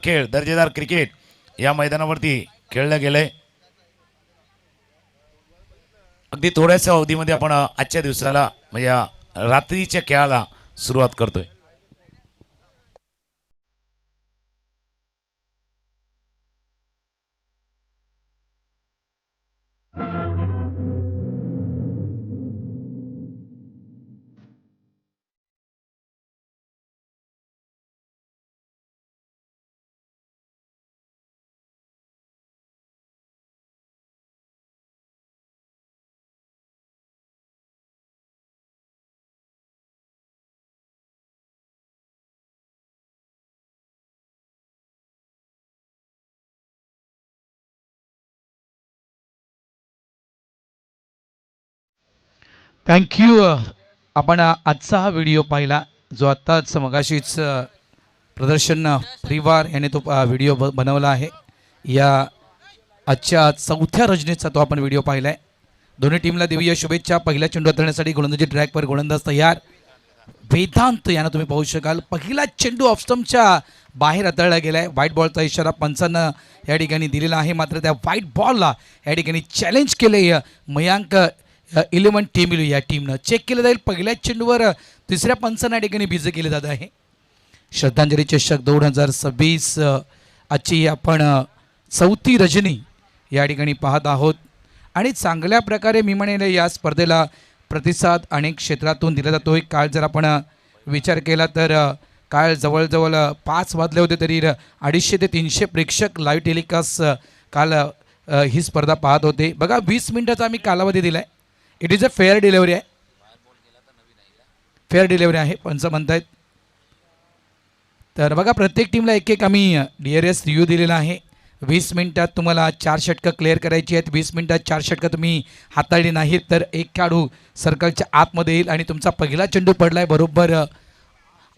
खेळ दर्जेदार क्रिकेट या मैदानावरती खेळलं गेलंय. अगदी थोड्याशा अवधीमध्ये आपण आजच्या दिवसाला म्हणजे रात्रीच्या खेळाला सुरुवात करतोय. थँक्यू. आपण आजचा हा व्हिडिओ पाहिला जो आत्ताच मगाशीच प्रदर्शन परिवार याने तो व्हिडिओ बनवला आहे. या आजच्या चौथ्या रजनीचा तो आपण व्हिडिओ पाहिला आहे. दोन्ही टीमला देऊया शुभेच्छा. पहिल्या चेंडू हाताळण्यासाठी गोलंदाजी ट्रॅकवर गोलंदाज तयार. वेदांत यानं तुम्ही पाहू शकाल पहिला चेंडू ऑफस्टम्पच्या बाहेर हाताळला गेलाय. व्हाईट बॉलचा इशारा पंचांना या ठिकाणी दिलेला आहे. मात्र त्या व्हाईट बॉलला या ठिकाणी चॅलेंज केले मयांक 11 टीम या टीमनं. चेक केलं जाईल पहिल्या चेंडूवर तिसऱ्या पंचांना या ठिकाणी बिज केले जात आहे. श्रद्धांजली चषक 2026 आजची आपण चौथी रजनी या ठिकाणी पाहत आहोत. आणि चांगल्या प्रकारे मी म्हणेल या स्पर्धेला प्रतिसाद अनेक क्षेत्रातून दिला जातो आहे. काल जर आपण विचार केला तर काल जवळजवळ 5 वाजले होते तरी 250 ते 300 प्रेक्षक लाईव्ह टेलिकास्ट काल ही स्पर्धा पाहत होते. बघा 20 मिनिटाचा आम्ही कालावधी दिला आहे. It is a fair delivery आहे. फेअर डिलेवरी आहे पंच म्हणतायत. तर बघा प्रत्येक टीमला एक एक आम्ही DRS रिव्ह्यू दिलेला आहे. 20 मिनिटात तुम्हाला 4 षटकं क्लिअर करायची आहेत. 20 मिनिटात 4 षटकं तुम्ही हाताळली नाहीत तर एक खेळाडू सर्कलच्या आतमध्ये येईल आणि तुमचा पहिला चेंडू पडला आहे बरोबर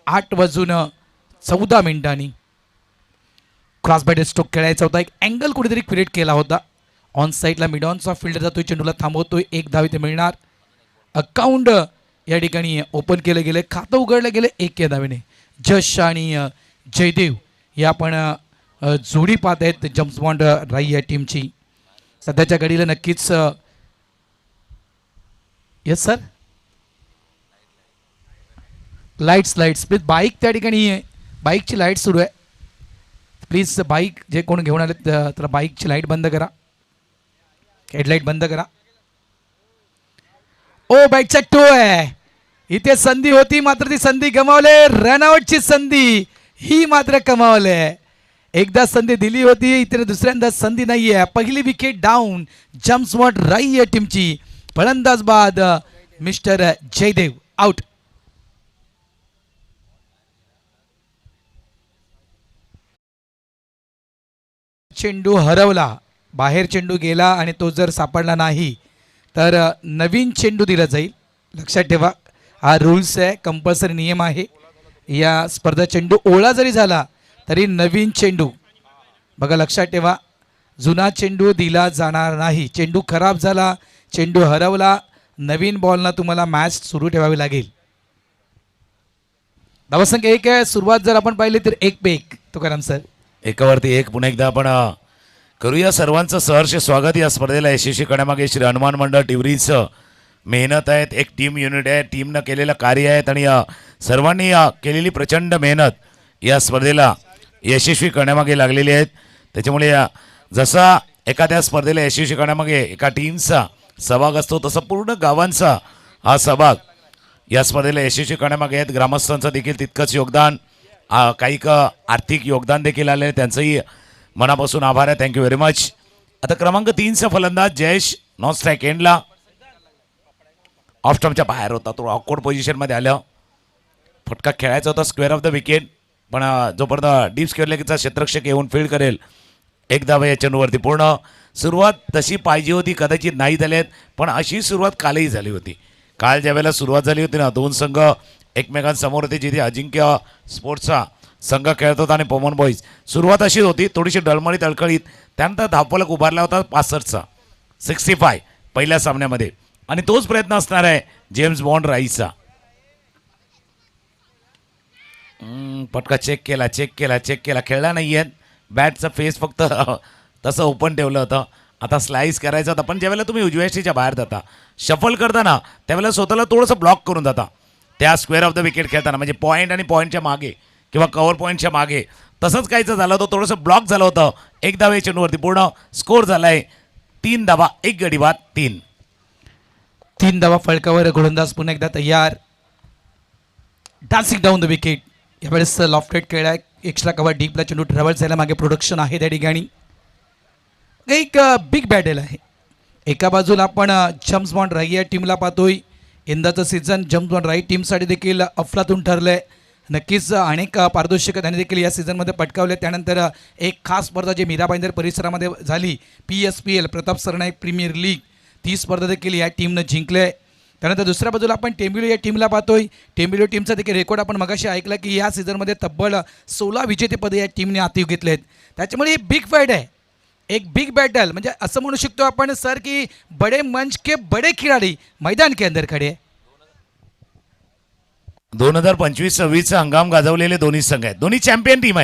8:14 क्रॉस बाय स्ट्रोक खेळायचा होता. एक अँगल कुठेतरी क्रिएट केला होता. ऑन साईडला मिड ऑनचा फिल्डर जातोय चेंडूला थांबवतोय. 1 धाव इथे मिळणार. अकाउंट या ठिकाणी ओपन केलं गेलं. खातं उघडलं गेलं 1 या धावेने. जश आणि जयदेव या आपण जोडी पाहत आहेत जम्स बॉन्ड राई या टीमची. सध्याच्या घडीला नक्कीच yes sir lights please. Bike त्या ठिकाणी बाईकची लाईट सुरू आहे. प्लीज बाईक जे कोण घेऊन आले तर बाईकची लाईट बंद करा. हेडलाईट बंद करा. ओ बॅटचा टो आहे. इथे संधी होती मात्र ती संधी गमावले. रनआउटची संधी ही मात्र कमावले. एकदा संधी दिली होती इथे दुसऱ्यांदा संधी नाही आहे. पहिली विकेट डाऊन जम्स बॉन्ड राई या टीमची. फलंदाज बाद मिस्टर जयदेव आउट. चेंडू हरवला. बाहेर चेंडू गेला आणि तो जर सापडला नाही तर नवीन चेंडू दिला जाईल. लक्षात ठेवा हा रूल्स आहे. कंपल्सरी नियम आहे या स्पर्धा. चेंडू ओला जरी झाला तरी नवीन चेंडू बघा लक्षात ठेवा. जुना चेंडू दिला जाणार नाही. चेंडू खराब झाला चेंडू हरवला नवीन बॉलनं तुम्हाला मॅच सुरू ठेवावी लागेल. धावसंख्या 1 आहे. सुरुवात जर आपण पाहिली तर 1 पे 1. तुकाराम सर एकावरती एक. पुन्हा एकदा आपण करूया सर्वांचं सहर्ष स्वागत. या स्पर्धेला यशस्वी करण्यामागे श्री हनुमान मंडळ टिवरीचं मेहनत आहेत. एक टीम युनिट आहे. टीमनं केलेलं कार्य आहेत आणि सर्वांनी केलेली प्रचंड मेहनत या स्पर्धेला यशस्वी करण्यामागे लागलेली आहेत. त्याच्यामुळे जसा एखाद्या स्पर्धेला यशस्वी करण्यामागे एका टीमचा सहभाग असतो तसं पूर्ण गावांचा हा सहभाग या स्पर्धेला यशस्वी करण्यामागे आहेत. ग्रामस्थांचं देखील तितकंच योगदान. काही आर्थिक योगदान देखील आले आहे. त्यांचंही मनापासून आभार आहे. Thank you very much. आता क्रमांक 3चा फलंदाज जयेश नॉन स्ट्राईक एंडला. ऑफ स्टंपच्या बाहेर होता. तो ऑकवर्ड पोझिशनमध्ये आलं. फटका खेळायचा होता स्क्वेअर ऑफ द विकेट पण जोपर्यंत डीप स्क्वेअर लेगचा क्षेत्ररक्षक येऊन फील्ड करेल 1 धाव या चेंडूवरती. पूर्ण सुरुवात तशी पाहिजे होती कदाचित नाही झाल्यात पण अशी सुरुवात कालही झाली होती. काल ज्यावेळेला सुरुवात झाली होती ना 2 संघ एकमेकांसमोर होते जिथे अजिंक्य स्पोर्ट्सचा संघ खेळत होता आणि पवन बॉईज. सुरुवात अशीच होती थोडीशी डळमळीत अडखळीत. त्यानंतर धावफलक उभारला होता 65चा 65 पहिल्या सामन्यामध्ये आणि तोच प्रयत्न असणार आहे जेम्स बॉन्ड राईचा. पटका चेक केला खेळला नाही आहेत. बॅटचं फेस फक्त तसं ओपन ठेवलं होतं. आता स्लाईस करायचं होतं, पण ज्यावेळेला तुम्ही उजव्या यष्टीच्या बाहेर जाता शफल करताना त्यावेळेला स्वतःला थोडंसं ब्लॉक करून जाता त्या स्क्वेअर ऑफ द विकेट खेळताना, म्हणजे पॉईंट आणि पॉईंटच्या मागे किंवा कव्हर पॉईंटच्या मागे. तसंच काहीचं झालं होतं, थोडंसं ब्लॉक झालं होतं. 1 धावे चेंडूवरती पूर्ण स्कोअर झाला आहे 3 धावा 1 गडी बाद 3. 3 धावा फळकावर गोलंदाज पुन्हा एकदा तयार. Dancing down the wicket. यावेळेस लॉफ्टेड खेळाय, एक्स्ट्रा कव्हर डीपला चेंडू ट्रॅव्हल झाला, मागे प्रोडक्शन आहे त्या ठिकाणी. एक बिग बॅटल आहे. एका बाजूला आपण जम्स बॉन्ड राई या टीमला पाहतोय. यंदाचं सीझन जम्स बॉन्ड राई टीमसाठी देखील अफलातून ठरलं आहे. नक्कीच अनेक पारितोषिकं त्यांनी देखील या सीझनमध्ये पटकावले. त्यानंतर एक खास स्पर्धा जी मीरा भाईंदर परिसरामध्ये झाली, PSPL Pratap Sarnaik premier league, ती स्पर्धा देखील या टीमनं जिंकली आहे. त्यानंतर दुसऱ्या बाजूला आपण टेंबिलो या टीमला पाहतोय. टेंबिलो टीमचा देखील रेकॉर्ड आपण मगाशी ऐकला की या सीझनमध्ये तब्बल 16 विजेतेपदे या टीमने हाती घेतले आहेत. त्याच्यामुळे ही बिग फाईट आहे, एक बिग बॅटल. म्हणजे असं म्हणू शकतो आपण सर की बडे मंच के बडे खिलाडी मैदान के अंदर खडे. 2025-26 हंगाम गाजवलेले दोन्ही संघ आहेत. दोन्ही चॅम्पियन टीम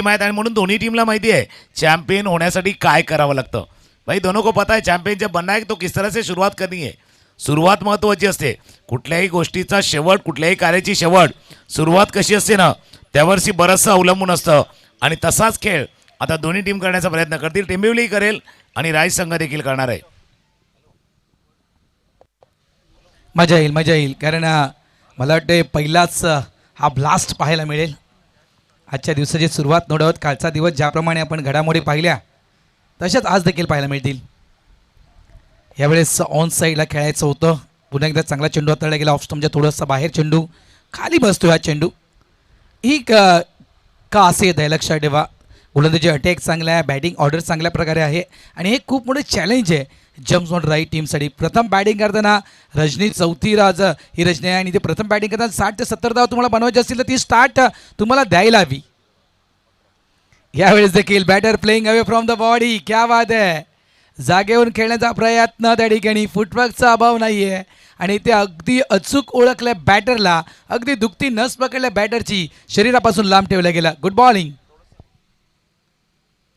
आहेत आणि म्हणून दोन्ही टीमला माहिती आहे चॅम्पियन होण्यासाठी काय करावं लागतं. भाई दोनों को पता है चॅम्पियन जब बनना है तो किस तरह से शुरुआत करनी है. सुरुवात महत्त्वाची असते. कुठल्याही गोष्टीचा शेवट, कुठल्याही कार्याची सुरुवात कशी असते ना, त्यावरची बरंचसं अवलंबून असतं. आणि तसाच खेळ आता दोन्ही टीम करण्याचा प्रयत्न करतील. टेंबिवली करेल आणि राईस संघ देखील करणार आहे. मजा येईल कारण मला वाटतं पहिलाच हा ब्लास्ट पाहायला मिळेल. आजच्या दिवसाची सुरुवात नो डाऊट कालचा दिवस ज्याप्रमाणे आपण घडामोडी पाहिल्या तशाच आज देखील पाहायला मिळतील. यावेळेस ऑन साईडला खेळायचं होतं. पुन्हा एकदा चांगला चेंडू हाताळला गेला. ऑफ स्टंपच्या थोडंसं बाहेर चेंडू खाली बसतो. हा चेंडू ही का असे येत आहे लक्षात ठेवा. गोलंदाजी अटॅक चांगला आहे, बॅटिंग ऑर्डर चांगल्या प्रकारे आहे आणि हे खूप मोठं चॅलेंज आहे जम्स बॉन्ड राई टीमसाठी. प्रथम बॅटिंग करताना रजनी चौथी राज ही रजनी आहे आणि ते प्रथम बॅटिंग करताना 60 ते 70 धावा तुम्हाला बनवायचे असतील तर ती स्टार्ट तुम्हाला द्यायला हवी. यावेळेस देखील batter playing away from the body. क्या बात आहे. जागेवरून खेळण्याचा प्रयत्न त्या ठिकाणी, फुटवर्कचा अभाव नाही आहे आणि ते अगदी अचूक ओळखल्या बॅटरला, अगदी दुखती नस पकडल्या बॅटरची शरीरापासून लांब ठेवला गेला. Good bowling.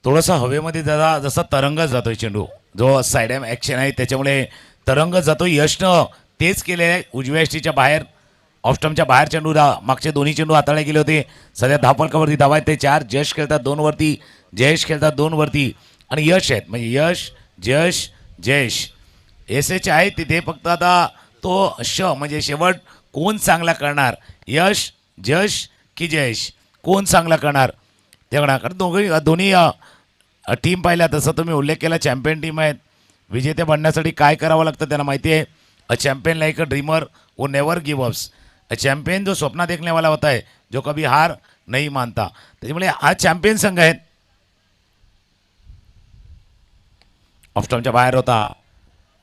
थोडासा हवेमध्ये जसा तरंगत जातोय चेंडू, जो साईड ॲक्शन आहे त्याच्यामुळे तरंगत जातो. यशनं तेच केले आहे. उजव्या यष्टीच्या बाहेर ऑफस्टमच्या बाहेर चेंडू मागचे दोन्ही चेंडू हाताळले गेले होते. सध्या धावफलकावरती धावा आहेत ते 4. जयेश खेळतात 2 वरती, जयेश खेळतात 2 वरती आणि यश आहेत, म्हणजे यश जयेश SH आहे तिथे. फक्त आता तो म्हणजे शेवट कोण चांगला करणार, यश की जयेश, कोण चांगला करणार तेवढा. कारण दोन्ही टीम पाहिल्या तसं तुम्ही उल्लेख केला चॅम्पियन टीम आहेत. विजेते बनण्यासाठी काय करावं लागतं त्यांना माहिती आहे. अ चॅम्पियन लाइक अ ड्रीमर वो नेवर गिव अप्स. अ चॅम्पियन जो स्वप्न देखने वाला होता है, जो कभी हार नहीं मानता. त्याच्यामुळे हा चॅम्पियन संघ आहेत. ऑफस्टमच्या बाहेर होता,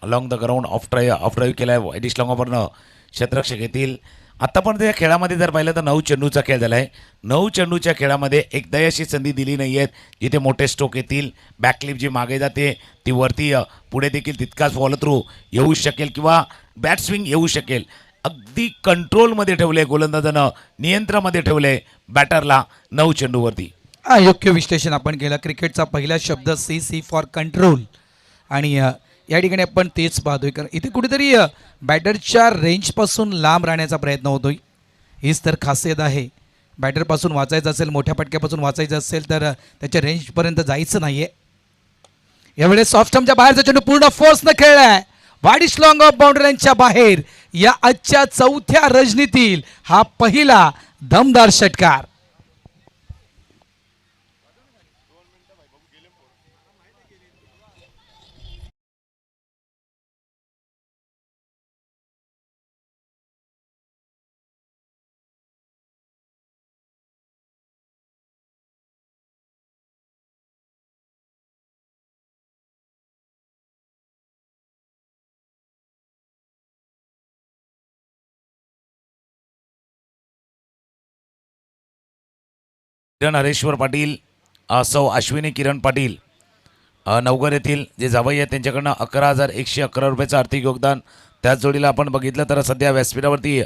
along the ground of drive केला आहे. एडिश लॉंगोवरनं क्षेत्ररक्षक येतील. आत्तापर्यंत या खेळामध्ये जर पाहिलं तर 9 चेंडूचा खेळ झाला आहे. 9 चेंडूच्या खेळामध्ये एकदाही अशी संधी दिली नाही आहेत जिथे मोठे स्ट्रोक येतील. बॅकलिप जी मागे जाते ती वरती पुढे देखील तितकाच फॉलो थ्रू येऊ शकेल किंवा बॅट स्विंग येऊ शकेल. अगदी कंट्रोलमध्ये ठेवले गोलंदाजानं, नियंत्रणामध्ये ठेवले बॅटरला 9 चेंडूवरती. योग्य विश्लेषण आपण केलं. क्रिकेटचा पहिला शब्द CC फॉर कंट्रोल आणि या ठिकाणी आपण तेच पाहतोय. कारण इथे कुठेतरी बॅटरच्या रेंजपासून लांब राहण्याचा प्रयत्न होतोय. हीच तर खासियत आहे. बॅटरपासून वाचायचं असेल, मोठ्या पटक्यापासून वाचायचं असेल तर त्याच्या रेंजपर्यंत जायचं नाही आहे. यावेळेस सॉफ्टमच्या बाहेरचा चेंडू पूर्ण फोर्सनं खेळला आहे. वाडिश लॉंग ऑफ बाउंड्रीच्या बाहेर या आजच्या 4थ्या रजनीतील हा पहिला दमदार षटकार. किरण हरेश्वर पाटील, सौ अश्विनी किरण पाटील नवघर येथील जे जावई आहेत त्यांच्याकडनं 11,111 रुपयाचं आर्थिक योगदान. त्याच जोडीला आपण बघितलं तर सध्या व्यासपीठावरती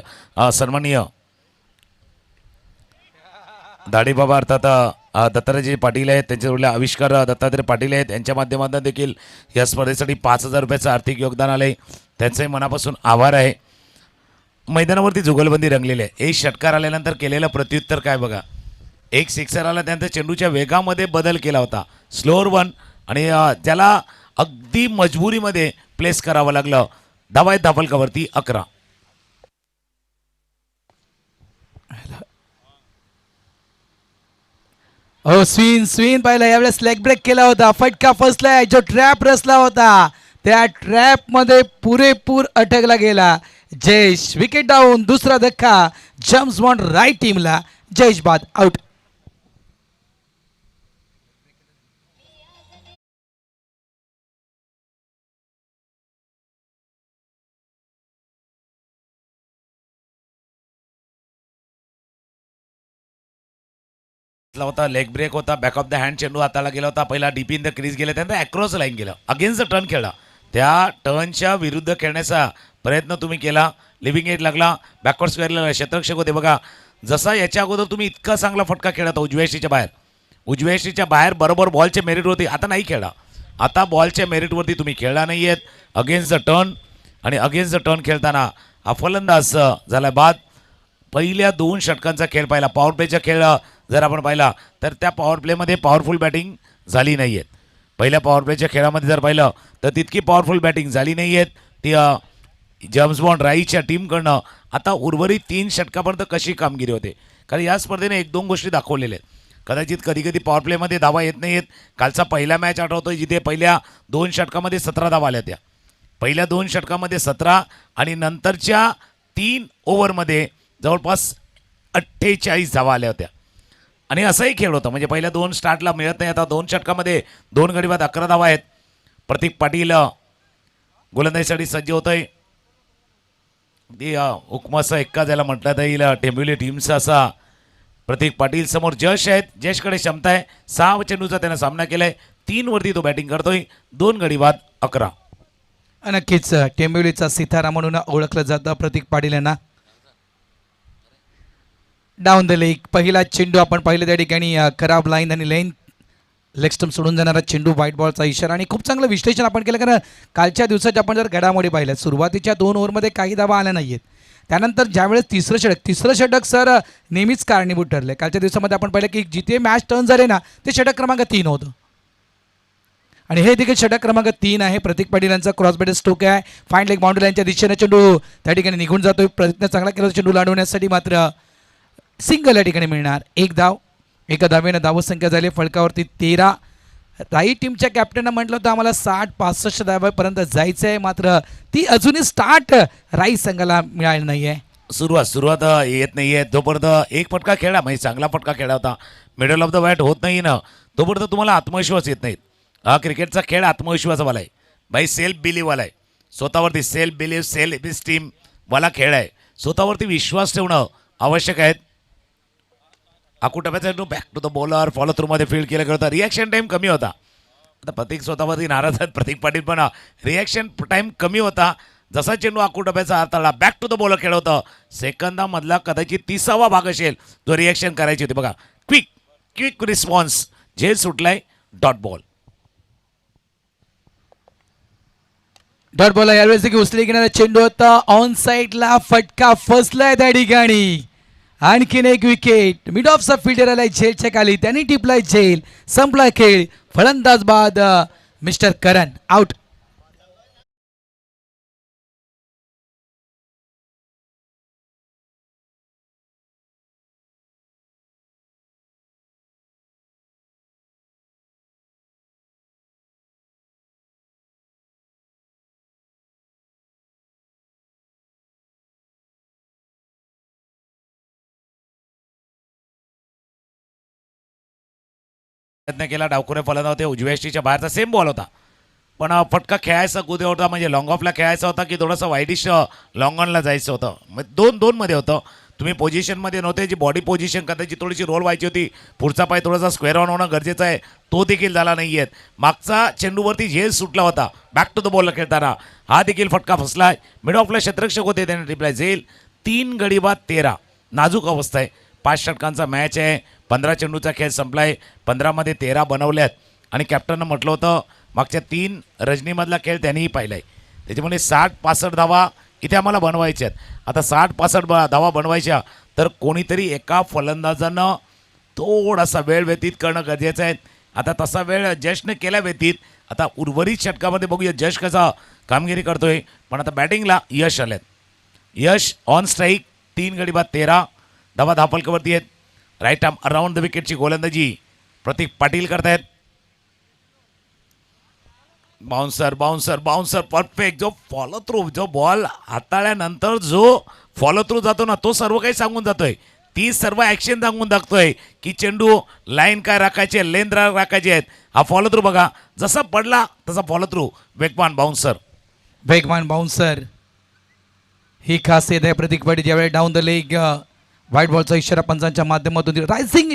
सन्माननीय दाढीबाबा अर्थात दत्तात्रय पाटील आहेत, त्यांच्या जोडल्या आविष्कार दत्तात्रय पाटील आहेत, यांच्या माध्यमातून देखील या स्पर्धेसाठी 5,000 रुपयाचं आर्थिक योगदान आलं आहे. त्यांचंही मनापासून आभार आहे. मैदानावरती जुगलबंदी रंगलेली आहे. एक षटकार आल्यानंतर केलेलं प्रत्युत्तर काय बघा. एक सिक्सर आला, त्यानंतर चेंडूच्या वेगामध्ये बदल केला होता, स्लोअर वन, आणि त्याला अगदी मजबुरीमध्ये प्लेस करावं लागलं. धावा आहेत धाफलकावरती 11. हो, स्विन पाहिला, यावेळेस लेग ब्रेक केला होता, फटका फसलाय. जो ट्रॅप रचला होता त्या ट्रॅप मध्ये पुरेपूर अटकला गेला. Jayesh wicket down. दुसरा धक्का जम्प्स बॉन्ड राईट टीमला. जयेश बाद आउट. होता लेग ब्रेक होता, बॅक ऑफ द हँड चेंडू हाताला गेला होता. पहिला डीपी इन द क्रीज गेला, त्यानंतर अक्रॉस लाईन गेलं, अगेन्स्ट द टर्न खेळला. त्या टर्नच्या विरुद्ध खेळण्याचा प्रयत्न तुम्ही केला. लिव्हिंग एज लागला, बॅकवर्ड स्क्वेअरला क्षेत्ररक्षक होते बघा. जसा याच्या अगोदर तुम्ही इतका चांगला फटका खेळला होता उजव्या यष्टीच्या बाहेर बरोबर बॉलचे मेरिट होती. आता नाही खेळला. आता बॉलच्या मेरिटवरती तुम्ही खेळला नाही आहेत. अगेन्स्ट द टर्न, आणि अगेन्स्ट द टर्न खेळताना हा फलंदाज झाला बाद. पहिल्या 2 षटकांचा खेळ पाहिला, पॉवर प्लेचा खेळ जर आपण पाहिला तर त्या पॉवर प्लेमध्ये पॉवरफुल बॅटिंग झाली नाही आहेत. पहिल्या पॉवर प्लेच्या खेळामध्ये जर पाहिलं तर तितकी पॉवरफुल बॅटिंग झाली नाही आहेत ती जेम्स बॉन्ड राईच्या टीमकडनं. आता उर्वरित 3 षटकापर्यंत कशी कामगिरी होते, कारण या स्पर्धेने 1-2 गोष्टी दाखवलेल्या आहेत. कदाचित कधी पॉवर प्लेमध्ये धावा येत नाही आहेत. कालचा पहिला मॅच आठवतोय जिथे पहिल्या 2 षटकामध्ये 17 धावा आल्या. त्या पहिल्या 2 षटकामध्ये 17 आणि नंतरच्या 3 ओव्हरमध्ये जवळपास 48 धावा आल्या होत्या. आणि असाही खेळ होता, म्हणजे पहिल्या 2 स्टार्टला मिळत नाही. आता 2 षटकामध्ये 2 गडी बाद 11 धावा आहेत. प्रतीक पाटील गोलंदाजीसाठी सज्ज होत आहे. ती हुकमाचा एक्का ज्याला म्हटलं येईल टेंबिवली टीमचा असा प्रतीक पाटील. समोर जश आहेत, जशकडे क्षमता आहे. 6 चेंडूचा त्यानं सामना केलाय, 3 वरती तो बॅटिंग करतोय. 2 गडी बाद 11. नक्कीच टेंबिवलीचा सितारा म्हणून ओळखलं जातं प्रतीक पाटील यांना. डाऊन द लेग पहिला चेंडू आपण पाहिलं त्या ठिकाणी खराब लाईन आणि लेन लेग स्टंप सोडून जाणारा चेंडू, व्हाईट बॉलचा इशारा. आणि खूप चांगलं विश्लेषण आपण केलं, कारण कालच्या दिवसाच्या आपण जर घडामोडी पाहिल्या, सुरुवातीच्या 2 ओव्हरमध्ये काही धावा आल्या नाही आहेत. त्यानंतर ज्यावेळेस तिसरं षटक सर नेहमीच कारणीभूत ठरले. कालच्या दिवसामध्ये आपण पाहिलं की जिथे मॅच टर्न झाले ना ते षटक क्रमांक 3 होतं, आणि हे देखील षटक क्रमांक 3 आहे. प्रतीक पाटील यांचा क्रॉस बॅट स्ट्रोक आहे. फाईन लेग बाउंड्री लाईनच्या दिशेने चेंडू त्या ठिकाणी निघून जातोय. प्रयत्न चांगला केला चेंडू लाडवण्यासाठी, मात्र सिंगल या ठिकाणी मिळणार. 1 धाव. एका धावेनं धावसंख्या झाली फलकावरती 13. राईट टीमच्या कॅप्टननं म्हटलं होतं आम्हाला 60-65 धावापर्यंत जायचं आहे, मात्र ती अजूनही स्टार्ट राईट संघाला मिळाली नाही आहे. सुरुवात येत नाही आहे. जोपर्यंत एक फटका खेळा, म्हणजे चांगला फटका खेळा होता, मिडल ऑफ द बॅट होत नाही ना, तोपर्यंत तुम्हाला आत्मविश्वास येत नाहीत. हा क्रिकेटचा खेळ आत्मविश्वासावाला आहे बाई, सेल्फ बिलीव्हवाला आहे. स्वतःवरती सेल्फ इस्टीम वाला खेळ आहे. स्वतःवरती विश्वास ठेवणं आवश्यक आहे. आकुटप्याचा back to the bowler, follow थ्रूमध्ये फील्ड केलं होतं. रिॲक्शन टाईम कमी होता. आता प्रतीक स्वतःवरती नाराज आहेत. प्रतीक पाटील पण रिॲक्शन टाईम कमी होता. जसा चेंडू आकुटप्याचा हाताला बॅक टू द बॉलर खेळ होतं. सेकंदामधला कदाचित 30वा भाग असेल जो रिॲक्शन करायची होती बघा. Quick response. झेल सुटलाय. Dot ball. डॉट बॉल यावेळेस देखील उचली घेणारा चेंडू होता. ऑन साईडला फटका फसलाय त्या ठिकाणी. आणखीन एक विकेट. मिड ऑफचा फिल्डर आलाय झेलच्या खाली, त्यांनी टिपलाय झेल. संपला खेळ. फलंदाज बाद मिस्टर करण आउट. प्रयत्न केला. डावखुरे फलंदाज होते. उजव्या यष्टीच्या बाहेरचा सेम बॉल होता, पण फटका खेळायचा कुठे होता, म्हणजे लॉंग ऑफला खेळायचा होता की थोडंसं वाईडिश लॉंग ऑनला जायचं होतं. मग 2-2 होतं. तुम्ही पोझिशनमध्ये नव्हते. जी बॉडी पोझिशन कदाचित थोडीशी रोल व्हायची होती. पुढचा पाय थोडासा स्क्वेअर ऑन होणं गरजेचं आहे, तो देखील झाला नाही आहे. मागचा चेंडूवरती झेल सुटला होता बॅक टू द बॉलला खेळताना. हा देखील फटका फसलाय. मिड ऑफला क्षेत्ररक्षक होते, त्याने टिपलाय झेल. 3 गडी बाद 13. नाजूक अवस्था आहे. 5 षटकांचा मॅच आहे. 15 चेंडूचा खेळ संपलाय. 15मध्ये 13 बनवल्यात आणि कॅप्टननं म्हटलं होतं मागच्या 3 रजनीमधला खेळ त्यांनीही पाहिलाय. त्याच्यामुळे 60-65 धावा इथे आम्हाला बनवायच्या आहेत. आता 60-65 धावा बनवायच्या तर कोणीतरी एका फलंदाजानं थोडासा वेळ व्यतीत करणं गरजेचं आहे. आता तसा वेळ जशने केला व्यतीत. आता उर्वरित षटकामध्ये बघूया जश कसा कामगिरी करतोय. पण आता बॅटिंगला यश आल्यात. यश ऑन स्ट्राईक 3 गडी बाद 13 धावा धापलकावरती आहेत. राईट आर्म अराउंड द विकेटची गोलंदाजी प्रतीक पाटील करतायत. Bouncer bouncer bouncer perfect. जो फॉलो थ्रू जो बॉल हाताळल्यानंतर जो फॉलो थ्रू जातो ना तो सर्व काही सांगून जातोय. ती सर्व ॲक्शन सांगून दाखतोय की चेंडू लाईन काय राखायचे लेंथ राखायचे आहेत. हा फॉलो थ्रू बघा जसा पडला तसा फॉलो थ्रू. वेगवान बाउन्सर ही खासियत आहे प्रतीक पाटील. ज्यावेळी डाऊन द लेग व्हाईट बॉलचा इशारा पंचांच्या माध्यमातून रायझिंग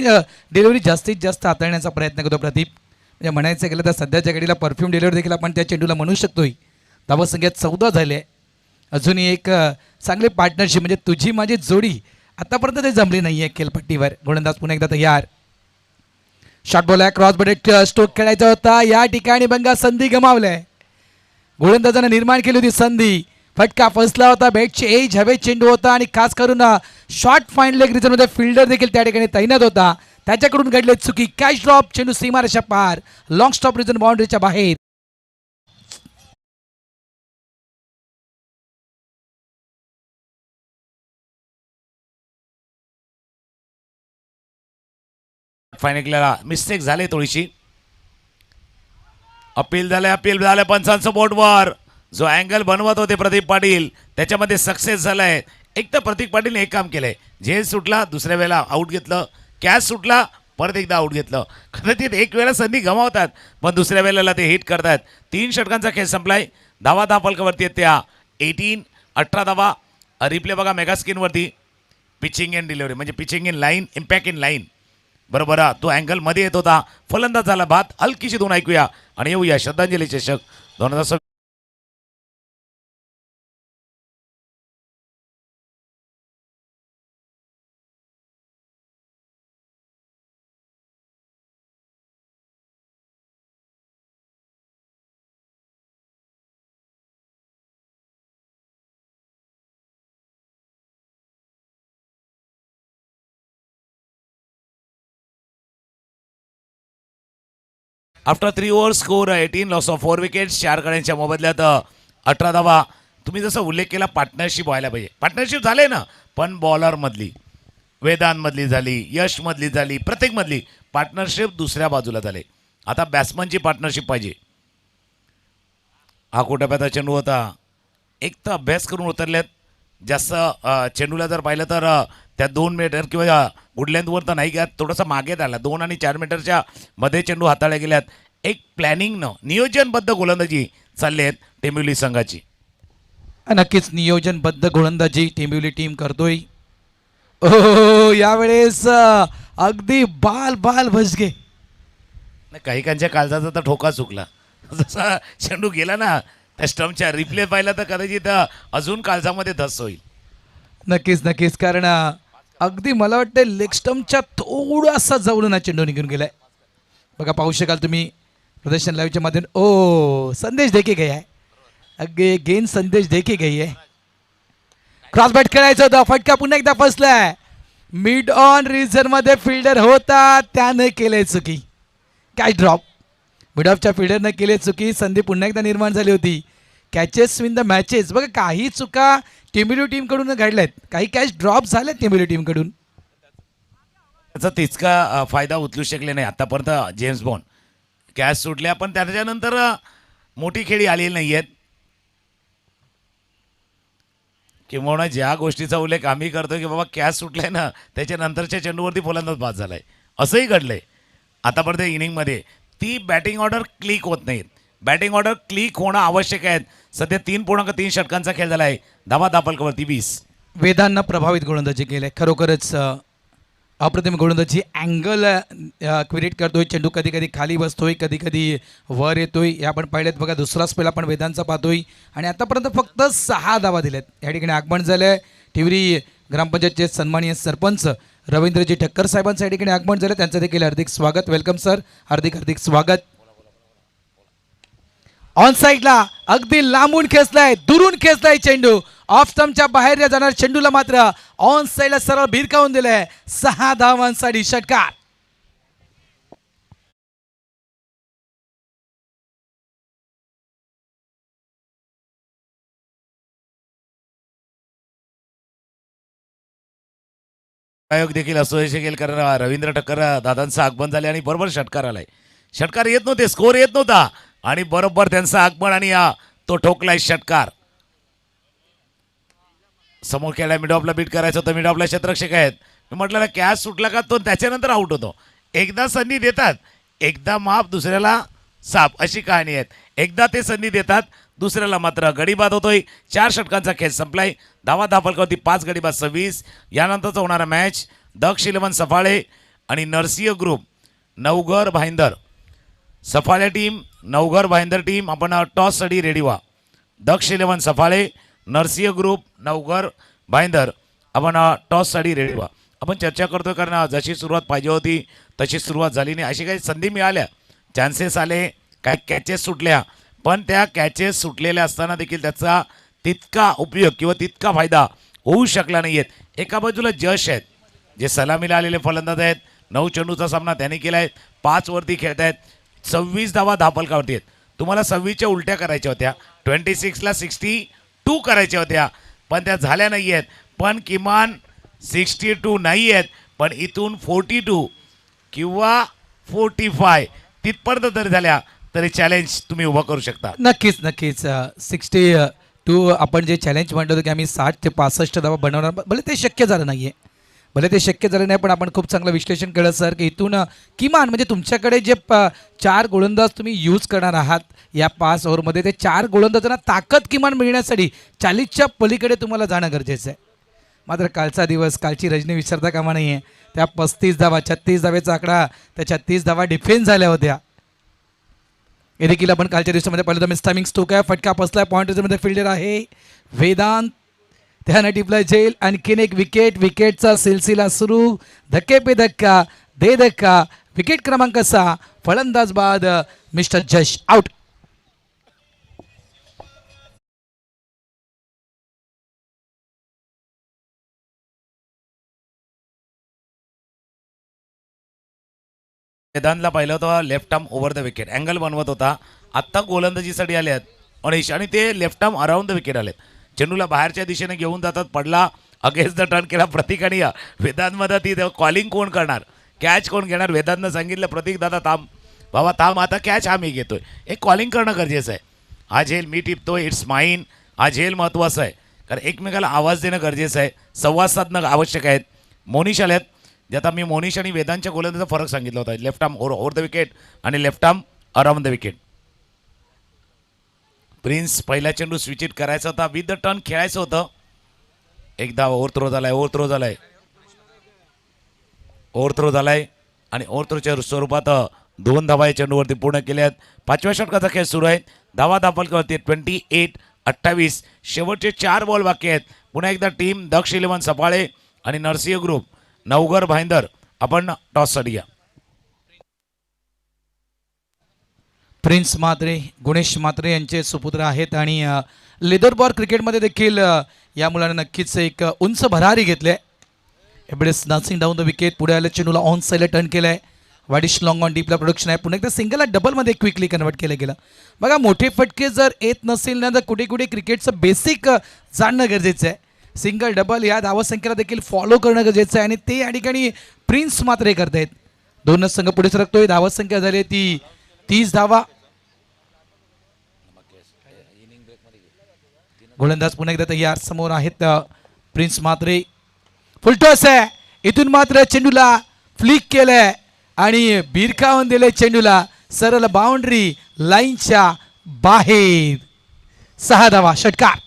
डिलिव्हरी जास्तीत जास्त हाताळण्याचा प्रयत्न करतो प्रदीप. म्हणजे म्हणायचं गेलं तर सध्याच्या घडीला परफ्यूम डिलिव्हरी देखील आपण त्या चेंडूला म्हणू शकतोय. धावसंख्येत 14 झाले. अजूनही एक चांगली पार्टनरशिप म्हणजे तुझी माझी जोडी आतापर्यंत ते जमली नाही आहे खेळपट्टीवर. गोलंदाज पुन्हा एकदा तयार. शॉर्ट बॉल आहे क्रॉस बॉडेड स्ट्रोक खेळायचा होता. या ठिकाणी बंगा संधी गमावलाय. गोलंदाजानं निर्माण केली होती संधी. फटका फसला होता. बॅटची एज हवे चेंडू होता आणि खास करून शॉर्ट फाईन लेग रिजनमध्ये फिल्डर देखील त्या ठिकाणी तैनात होता. त्याच्याकडून घडले चुकी. कॅच ड्रॉप चेंडू सीमारेषा पार. लॉंग स्टॉप रिजन बाउंड्रीच्या बाहेर. फायनलला मिस्टेक झाले थोडीशी. अपील झालं पंचांचं बोर्डवर. जो अँगल बनवत होते प्रदीप पाटील त्याच्यामध्ये सक्सेस झालाय. एक तर प्रतीक पाटीलने एक काम केलंय. झेल सुटला दुसऱ्या वेळेला आऊट घेतलं. कॅच सुटला परत एकदा आऊट घेतलं. कदाचित एक वेळा संधी गमावतात पण दुसऱ्या वेळेला ते हिट करतात. 3 षटकांचा खेळ संपलाय. धावा धापलकावरती आहेत त्या 18 धावा. रिप्ले बघा मेगा स्क्रीनवरती. पिचिंग इन डिलिव्हरी म्हणजे pitching in line impact in line बरोबर. तो अँगल मध्ये येत होता. फलंदाज झाला बाद. हलकीशी दोन ऐकूया आणि येऊया श्रद्धांजली चषक 2026. After 3 over score 18 loss of 4 wickets. 4 गड्यांच्या मोबदल्यात 18 धावा. तुम्ही जसं उल्लेख केला पार्टनरशिप व्हायला पाहिजे. पार्टनरशिप झाले ना पण बॉलरमधली वेदांतमधली झाली यशमधली झाली प्रत्येकमधली पार्टनरशिप दुसऱ्या बाजूला झाले. आता बॅट्समनची पार्टनरशिप पाहिजे. हा कोटाप्याचा चेंडू होता. एक तर अभ्यास करून उतरल्यात. जास्त चेंडूला जर पाहिलं तर त्या 2 मीटर किंवा गुडलेंथवर तर नाही घ्या. थोडंसं मागे आला. 2 आणि 4 मीटरच्या मध्ये चेंडू हाताळल्या गेल्यात. एक प्लॅनिंगनं नियोजनबद्ध गोलंदाजी चालली आहेत टेंबिवली संघाची. नक्कीच नियोजनबद्ध गोलंदाजी टेंबिवली टीम करतोय. ओ यावेळेस अगदी बाल बाल भसगे. काही कांच्या काळजाचा तर ठोका चुकला. जसा चेंडू गेला ना त्या स्टंपच्या रिप्ले पाहिला तर कदाचित अजून काळजामध्ये धस होईल. नक्कीच कारण अगदी मला वाटतं लेग स्टंपच्या थोडासा जवळून चेंडू निघून गेलाय. बघा पाहू शकाल तुम्ही प्रदर्शन लाईव्हच्या माध्यमातून. ओ संदेश देखील गई आहे. अगे गेन संदेश देखील गई आहे. क्रॉस बॅट खेळायचं होतं. फटका पुन्हा एकदा फसलाय. मिड ऑन रिझन मध्ये फिल्डर होता त्याने केले चुकी. Catch drop. मिड ऑफच्या फिल्डरने केले चुकी. संधी पुन्हा एकदा निर्माण झाली होती. Catches win the matches. बघा काही चुका टेंबिवली टीमकडून घडल्यात. काही कॅच ड्रॉप झालेत टेंबिवली टीमकडून. त्याचा तितका फायदा उचलू शकले नाही आतापर्यंत जेम्स बॉन्ड. कॅच सुटल्या पण त्याच्यानंतर मोठी खेळी आलेली नाही आहेत. किंवा ज्या गोष्टीचा उल्लेख आम्ही करतो की बाबा कॅच सुटलाय ना त्याच्यानंतरच्या चेंडूवरती फलंदाज बाद झालाय असंही घडलंय आतापर्यंत इनिंगमध्ये. ती बॅटिंग ऑर्डर क्लिक होत नाहीत. बॅटिंग ऑर्डर क्लिक होणं आवश्यक आहे. सध्या 3.3 षटकांचा खेळ झाला आहे. धावा धापलकावरती 20. वेदांना प्रभावित गोलंदाजी केले. खरोखरच अप्रतिम गोलंदाजी. अँगल क्रिएट करतोय. चेंडू कधी कधी खाली बसतोय कधी कधी वर येतोय. हे आपण पाहिलेत. बघा दुसरा स्पेल आपण वेदांचा पाहतोय आणि आतापर्यंत फक्त 6 धावा दिल्यात. या ठिकाणी आगमन झालंय. टिवरी ग्रामपंचायतचे सन्माननीय सरपंच रवींद्रजी ठक्कर साहेबांच्या ठिकाणी आगमन झालं, त्यांचं देखील हार्दिक स्वागत. वेलकम सर, हार्दिक हार्दिक स्वागत. ऑन साईडला अगदी लांबून खेचलाय, दुरून खेचलाय चेंडू, ऑफ स्टंपच्या बाहेर जाणार चेंडूला मात्र ऑन साईडला सरळ भिरकावून दिलाय. 6 धावांसाठी षटकार. आयोग देखील असू शकेल कारण रवींद्र ठक्कर दादांचं आगमन झाले आणि बरोबर षटकार आलाय. षटकार येत नव्हते, स्कोर येत नव्हता आणि बरोबर त्यांचं आगमन आणि तो ठोकलाय षटकार. समोर खेळायला मिड ऑफला बीट करायचं होतं, मिड ऑफला क्षेत्ररक्षक आहेत. मी म्हटलं ना कॅच सुटला का तो त्याच्यानंतर आउट होतो. एकदा संधी देतात, एकदा माप दुसऱ्याला साप, अशी कहाणी आहेत. एकदा ते संधी देतात, दुसऱ्याला मात्र गडी बाद होतोय. 4 षटकांचा खेळ संपलाय. धावा दाफलकावरती 5 गडी बाद 26. यानंतरचा होणारा मॅच दक्ष 11 सफाळे आणि Narsinh group Navghar Bhayandar. Safale team, Navghar Bhayandar team, आपण टॉससाठी रेडी व्हा. दक्ष 11 सफाळे, नरसिंह ग्रुप नवघर भाईंदर, आपण टॉससाठी रेडी व्हा. आपण चर्चा करतोय कारण जशी सुरुवात पाहिजे होती तशी सुरुवात झाली नाही. अशी काही संधी मिळाल्या, चान्सेस आले, काही कॅचेस सुटल्या, पण त्या कॅचेस सुटलेल्या असताना देखील त्याचा तितका उपयोग किंवा तितका फायदा होऊ शकला नाही आहेत. एका बाजूला जश आहेत जे सलामीला आलेले फलंदाज आहेत. 9 चेंडूचा सामना त्यांनी केला आहे, 5 वरती खेळत आहेत. 26 धावा धापलकावरती आहेत. तुम्हाला 26च्या उलट्या करायच्या होत्या, 26ला 62 करायच्या होत्या, पण त्या झाल्या नाही आहेत. पण किमान 62 नाही आहेत, पण इथून 42 किंवा 45 तिथपर्यंत जरी झाल्या तरी चॅलेंज तुम्ही उभं करू शकता. नक्कीच नक्कीच. 62 आपण जे चॅलेंज म्हणतो की आम्ही 60 ते 65 धावा बनवणार, भले ते शक्य झालं नाही आहे, भले ते शक्य झालं नाही, पण आपण खूप चांगलं विश्लेषण केलं सर की इथून किमान म्हणजे तुमच्याकडे जे 4 गोलंदाज तुम्ही यूज करणार आहात या 5 ओव्हरमध्ये, ते 4 गोलंदाजांना ताकद किमान मिळण्यासाठी 40च्या पलीकडे तुम्हाला जाणं गरजेचं आहे. मात्र कालचा दिवस, कालची रजनी विसरता कामा नाही आहे. त्या 35 धावा, 36 धावेचा आकडा, त्या 36 धावा डिफेन्स झाल्या होत्या. हे देखील आपण कालच्या दिवसामध्ये पाहिलं. मिस टायमिंग स्टोक आहे, फटका बसलाय, पॉईंटमध्ये फिल्डर आहे वेदांत, त्यानं टिपलाय झेल. आणखीन एक विकेट, विकेटचा सिलसिला सुरू, धक्के पे धक्का दे धक्का. विकेट क्रमांक 6, फलंदाज बाद मिस्टर जश आउट. वेदांतला पाहिलं होतं left arm over the wicket, angle बनवत होता. आत्ता गोलंदाजीसाठी आले आहेत अनिश आणि ते left arm around the wicket आलेत. चेंडूला बाहेरच्या दिशेने घेऊन जातात, पडला, अगेन्स्ट द टर्न केला प्रतीक आणि वेदांतमध्ये ती कॉलिंग कोण करणार, कॅच कोण घेणार. वेदांतनं सांगितलं प्रतीक दादा थांब बाबा थांब, आता कॅच हा मी घेतोय. एक कॉलिंग करणं गरजेचं आहे. हा झेल मी टिपतोय, इट्स माईन, हा झेल महत्त्वाचा आहे कारण एकमेकाला आवाज देणं गरजेचं आहे, संवाद साधणं आवश्यक आहे. मोनिश आल्यात, जे आता मी मोनिश आणि वेदांच्या गोलंदाजाचा फरक सांगितला होता, left arm over the wicket आणि left arm around the wicket. Prince पहिला चेंडू स्विच इट करायचा होता, विथ द टर्न खेळायचं होतं. एकदा ओव्हर थ्रो झालाय, ओव्हर थ्रो झालाय, ओव्हर थ्रो झालाय आणि ओव्हर थ्रोच्या स्वरूपात 2 धावा या चेंडूवरती पूर्ण केल्या आहेत. 5व्या षटकाचा खेळ सुरू आहे. धावा दाफलकावरती 28-28. शेवटचे 4 बॉल बाकी आहेत. पुन्हा एकदा टीम दक्ष 11 सफाळे आणि नरसिंह ग्रुप नवघर भाईंदर, आपण टॉससाठी या. प्रिन्स म्हात्रे, गुणेश म्हात्रे यांचे सुपुत्र आहेत आणि लेदर बॉल क्रिकेटमध्ये देखील या मुलाने नक्कीच एक उंच भरारी घेतले. एवढेच नर्सिंग डाऊन द विकेट, पुढे आले चेंडूला ऑन साईडला टर्न केलाय. वाडिश लॉंग ऑन डीपला प्रोडक्शन आहे. पुन्हा एकदा सिंगलला डबलमध्ये क्विकली कन्वर्ट केलं गेलं. बघा मोठे फटके जर येत नसेल ना, तर कुठे कुठे क्रिकेटचं बेसिक जाणणं गरजेचं आहे. सिंगल डबल या धावसंख्येला देखील फॉलो करणं गरजेचं आहे आणि ते या ठिकाणी प्रिन्स मात्र करतायत. 2 संघ पुढे सरकतोय. धावसंख्या झाली ती 30 धावा. गोलंदाज पुन्हा एकदा तयार, समोर आहेत प्रिन्स मात्रे. फुलटॉस आहे, इथून मात्र चेंडूला फ्लिक केलंय आणि भिरकावून दिले चेंडूला सरळ बाउंड्री लाईनच्या बाहेर. 6 धावा षटकार.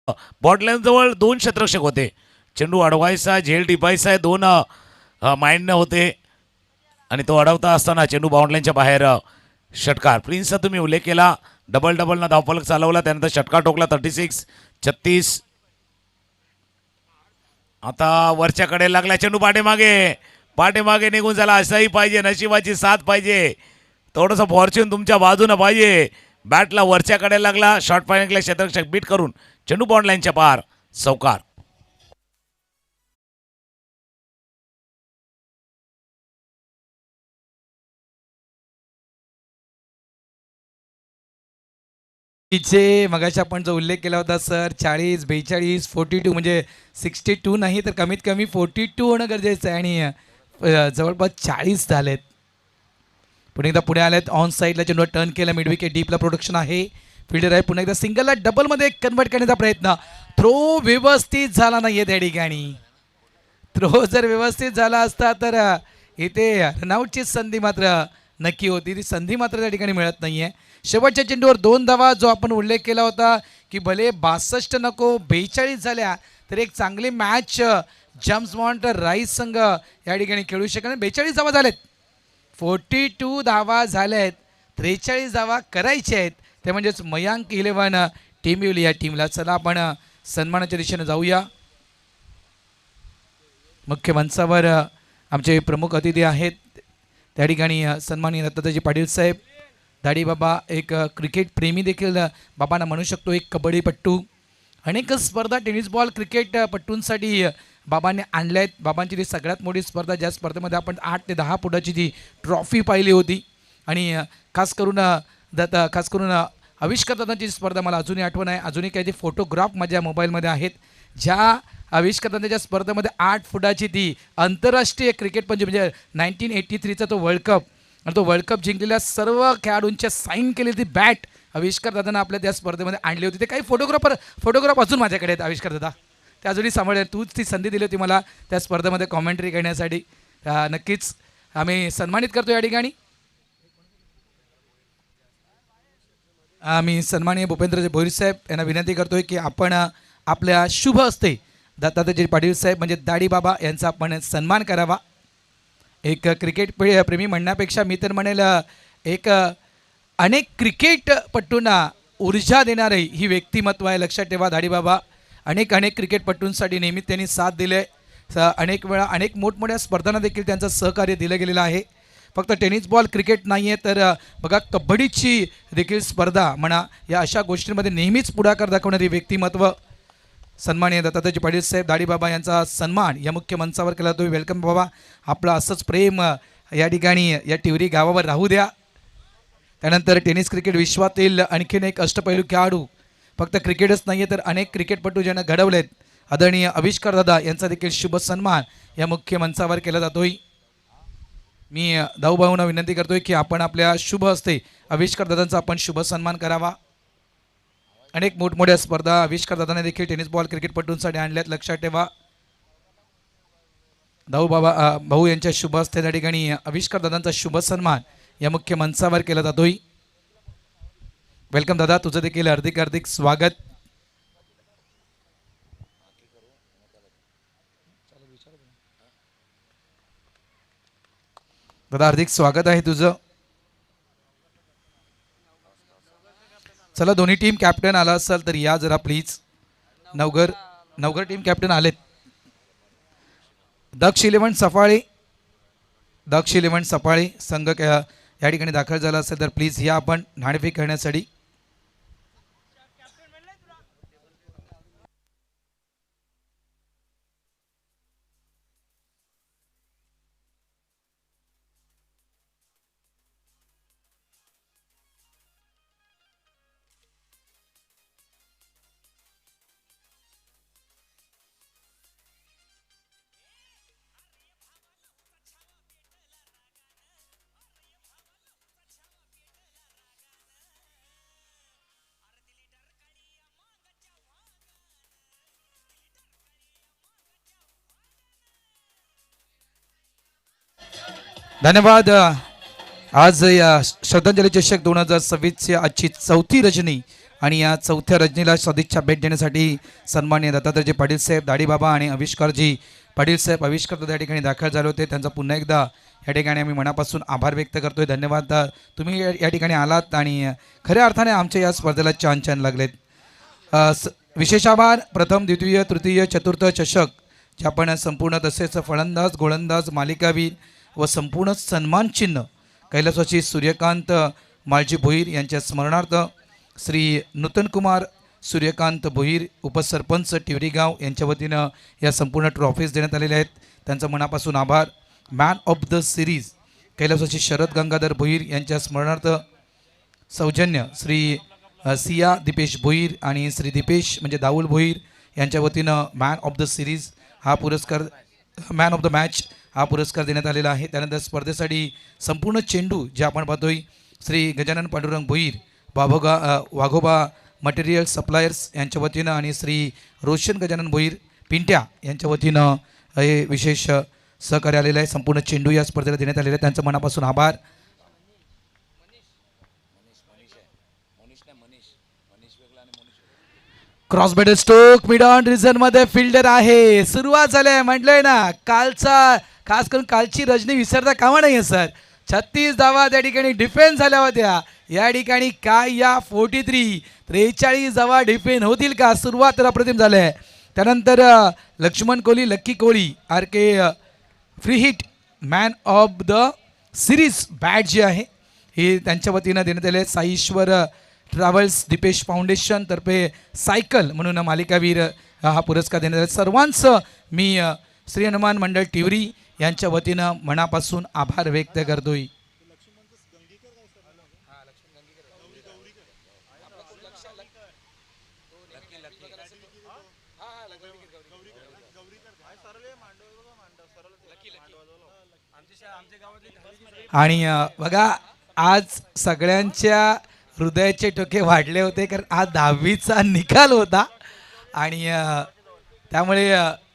बॉटल्यांजवळ 2 क्षेत्ररक्षक होते. चेंडू अडवायचा, झेल टिपायचा, 2 माइंडनं होते आणि तो अडवता असताना चेंडू बाउंडलाईनच्या बाहेर षटकार. प्रिन्सचा तुम्ही उल्लेख केला, डबल डबलनं धावफलक चालवला, त्यानंतर षटकार टोकला 36. आता वरच्याकडे लागला चेंडू पाठीमागे निघून झाला. असाही पाहिजे, नशिबाची साथ पाहिजे, थोडंसं फॉर्च्यून तुमच्या बाजूनं पाहिजे. बॅटला वरच्याकडे लागला, शॉर्ट पाहिजे क्षेत्ररक्षक बीट करून चेंडू बॉन्ड लाईनच्या पार, चौकार. तिचे मगाशी आपण जो उल्लेख केला होता सर, 40, 42, 42 म्हणजे 62 नाही तर कमीत कमी 42 होणं गरजेचं आहे आणि जवळपास 40 झालेत. पुणे एकदा पुढे आलेत, ऑन साईडला चेंडू टर्न केला, मिड विकेट डीपला प्रोडक्शन आहे, फिल्डर आहे. पुन्हा एकदा सिंगलला डबलमध्ये कन्वर्ट करण्याचा प्रयत्न, थ्रो व्यवस्थित झाला नाही आहे त्या ठिकाणी. थ्रो जर व्यवस्थित झाला असता तर इथे रनआउटची संधी मात्र नक्की होती, ती संधी मात्र त्या ठिकाणी मिळत नाही आहे. शेवटच्या चेंडूवर 2 धावा, जो आपण उल्लेख केला होता की भले 62 नको 42 झाल्या तर एक चांगली मॅच जम्स बॉन्ड राईस संघ या ठिकाणी खेळू शकणार. 42 धावा झालेत, 42 धावा झाल्या आहेत, 43 धावा करायच्या आहेत, ते म्हणजेच मयांक 11 टीम येईल या टीमला. चला आपण सन्मानाच्या दिशेने जाऊया. मुख्य मंचावर आमचे प्रमुख अतिथी आहेत, त्या ठिकाणी सन्माननीय दत्ताजी पाटील साहेब, दाढी बाबा एक क्रिकेट प्रेमी देखील बाबांना म्हणू शकतो, एक कबड्डीपट्टू, अनेक स्पर्धा टेनिस बॉल क्रिकेट पट्टूंसाठी बाबांनी आणल्या आहेत. बाबांची ती सगळ्यात मोठी स्पर्धा, ज्या स्पर्धेमध्ये आपण 8 ते 10 फुटाची ती ट्रॉफी पाहिली होती आणि खास करून आविष्कार दादांची स्पर्धा मला अजूनही आठवण आहे. अजूनही काही ती फोटोग्राफ माझ्या मोबाईलमध्ये आहेत, ज्या आविष्कार दादांच्या स्पर्धेमध्ये 8 फुटाची ती आंतरराष्ट्रीय क्रिकेट म्हणजे 1983चा तो वर्ल्ड कप आणि तो वर्ल्ड कप जिंकलेल्या सर्व खेळाडूंच्या साईन केलेली ती बॅट आविष्कार दादांना आपल्या त्या स्पर्धेमध्ये आणली होती. ते काही फोटोग्राफ अजून माझ्याकडे आहेत आविष्कार दादा, ते अजूनही सांभाळ. तूच ती संधी दिली होती मला त्या स्पर्धेमध्ये कॉमेंट्री करण्यासाठी. नक्कीच आम्ही सन्मानित करतो या ठिकाणी. आम्ही सन्माननीय भूपेंद्रजी भोईर साहेब यांना विनंती करतोय की आपण आपल्या शुभ हस्ते दत्तात्रय पाटील साहेब म्हणजे दाढी बाबा यांचा आपण सन्मान करावा. एक क्रिकेट प्रेमी म्हणण्यापेक्षा मी तर म्हणेल एक अनेक क्रिकेटपट्टूंना ऊर्जा देणारे ही व्यक्तिमत्व आहे. लक्षात ठेवा, दाढी बाबा अनेक क्रिकेटपट्टूंसाठी नेहमी त्यांनी साथ दिले. अनेक वेळा अनेक मोठमोठ्या स्पर्धांना देखील त्यांचं सहकार्य दिलं गेलेलं आहे. फक्त टेनिस बॉल क्रिकेट नाही आहे तर बघा कबड्डीची देखील स्पर्धा म्हणा, या अशा गोष्टींमध्ये नेहमीच पुढाकार दाखवणारी व्यक्तिमत्व सन्माननीय दत्तात्रय पाटील साहेब दाढी बाबा यांचा सन्मान या मुख्य मंचावर केला जातो. वेलकम बाबा, आपलं असंच प्रेम या ठिकाणी या टिवरी गावावर राहू द्या. त्यानंतर टेनिस क्रिकेट विश्वातील आणखीन एक अष्टपैलू खेळाडू, फक्त क्रिकेटच नाही आहे तर अनेक क्रिकेटपटू ज्यांना घडवलेत, आदरणीय आविष्कार दादा यांचा देखील शुभ सन्मान या मुख्य मंचावर केला जातोय. मी भाऊंना विनंती करतोय की आपण आपल्या शुभ हस्ते आविष्कार दादांचा आपण शुभ सन्मान करावा. अनेक मोठमोठ्या स्पर्धा आविष्कार दादाने देखील टेनिस बॉल क्रिकेटपटूंसाठी आणल्यात. लक्षात ठेवा, भाऊ यांच्या शुभ हस्ते त्या ठिकाणी आविष्कार दादांचा शुभ सन्मान या मुख्य मंचावर केला जातोय. वेलकम दादा, तुझं देखील हार्दिक स्वागत. दादा हार्दिक स्वागत आहे तुझं. चला, दोन्ही टीम कॅप्टन आला असाल तर या जरा प्लीज. नवघर टीम कॅप्टन आलेत. दक्ष इलेव्हन सफाळे संघ या ठिकाणी दाखल झाला असेल तर प्लीज या आपण नाणेफेक करण्यासाठी. धन्यवाद. आज या श्रद्धांजली चषक 2026ची आजची 4थी रजनी आणि या चौथ्या रजनीला सदिच्छा भेट देण्यासाठी सन्माननीय दत्तात्रयजी पाटील साहेब, दाढीबाबा आणि आविष्कारजी पाटील साहेब आविष्कार त्या ठिकाणी दाखल झाले होते. त्यांचा पुन्हा एकदा या ठिकाणी आम्ही मनापासून आभार व्यक्त करतोय. धन्यवाद. तुम्ही या ठिकाणी आलात आणि खऱ्या अर्थाने आमच्या या स्पर्धेला छान लागलेत. विशेष आभार. प्रथम, द्वितीय, तृतीय, चतुर्थ चषक जे आपण संपूर्ण तसेच फलंदाज, गोलंदाज, मालिकावीर व संपूर्ण सन्मान चिन्ह कैलासवासी सूर्यकांत माळजी भोईर यांच्या स्मरणार्थ श्री नूतनकुमार सूर्यकांत भोईर उपसरपंच टिवरीगाव यांच्या वतीनं या संपूर्ण ट्रॉफीज देण्यात आलेल्या आहेत. त्यांचा मनापासून आभार. मॅन ऑफ द सिरीज कैलासवासी शरद गंगाधर भोईर यांच्या स्मरणार्थ सौजन्य श्री सिया दीपेश भोईर आणि श्री दीपेश म्हणजे दाऊल भोईर यांच्या वतीनं मॅन ऑफ द सिरीज हा पुरस्कार, मॅन ऑफ द मॅच हा पुरस्कार देण्यात आलेला आहे. त्यानंतर स्पर्धेसाठी संपूर्ण चेंडू जे आपण पाहतोय श्री गजानन पांडुरंग भोईर वाघोबा मटेरियल सप्लायर्स यांच्या वतीनं आणि श्री रोशन गजानन भोईर पिंट्या यांच्या वतीनं हे विशेष सहकार्य आलेलं आहे. संपूर्ण चेंडू या स्पर्धेला देण्यात आलेला आहे. त्यांचं मनापासून आभार. Cross batter stroke mid on region मध्ये फिल्डर आहे. सुरुवात झाली म्हटलंय ना, कालचा खास करून कालची रजनी विसरता कामा नाही सर. 36 धावा त्या ठिकाणी डिफेन्स झाल्या होत्या. या ठिकाणी काय या 43 धावा डिफेन्स होतील का? सुरुवात तर अप्रतिम झाली आहे. त्यानंतर Laxman Kohli, lucky Kohli R K free hit man of the series bat जी आहे ही त्यांच्या वतीनं देण्यात आले. साईश्वर ट्रॅव्हल्स दीपेश फाउंडेशन तर्फे सायकल म्हणून मालिकावीर हा पुरस्कार देण्यात आला. सर्वांचं मी श्री हनुमान मंडळ टिवरी यांच्या वतीनं मनापासून आभार व्यक्त करतोय. आणि बघा आज सगळ्यांच्या हृदयाचे ठोके वाढले होते कारण आज 10वीचा निकाल होता आणि त्यामुळे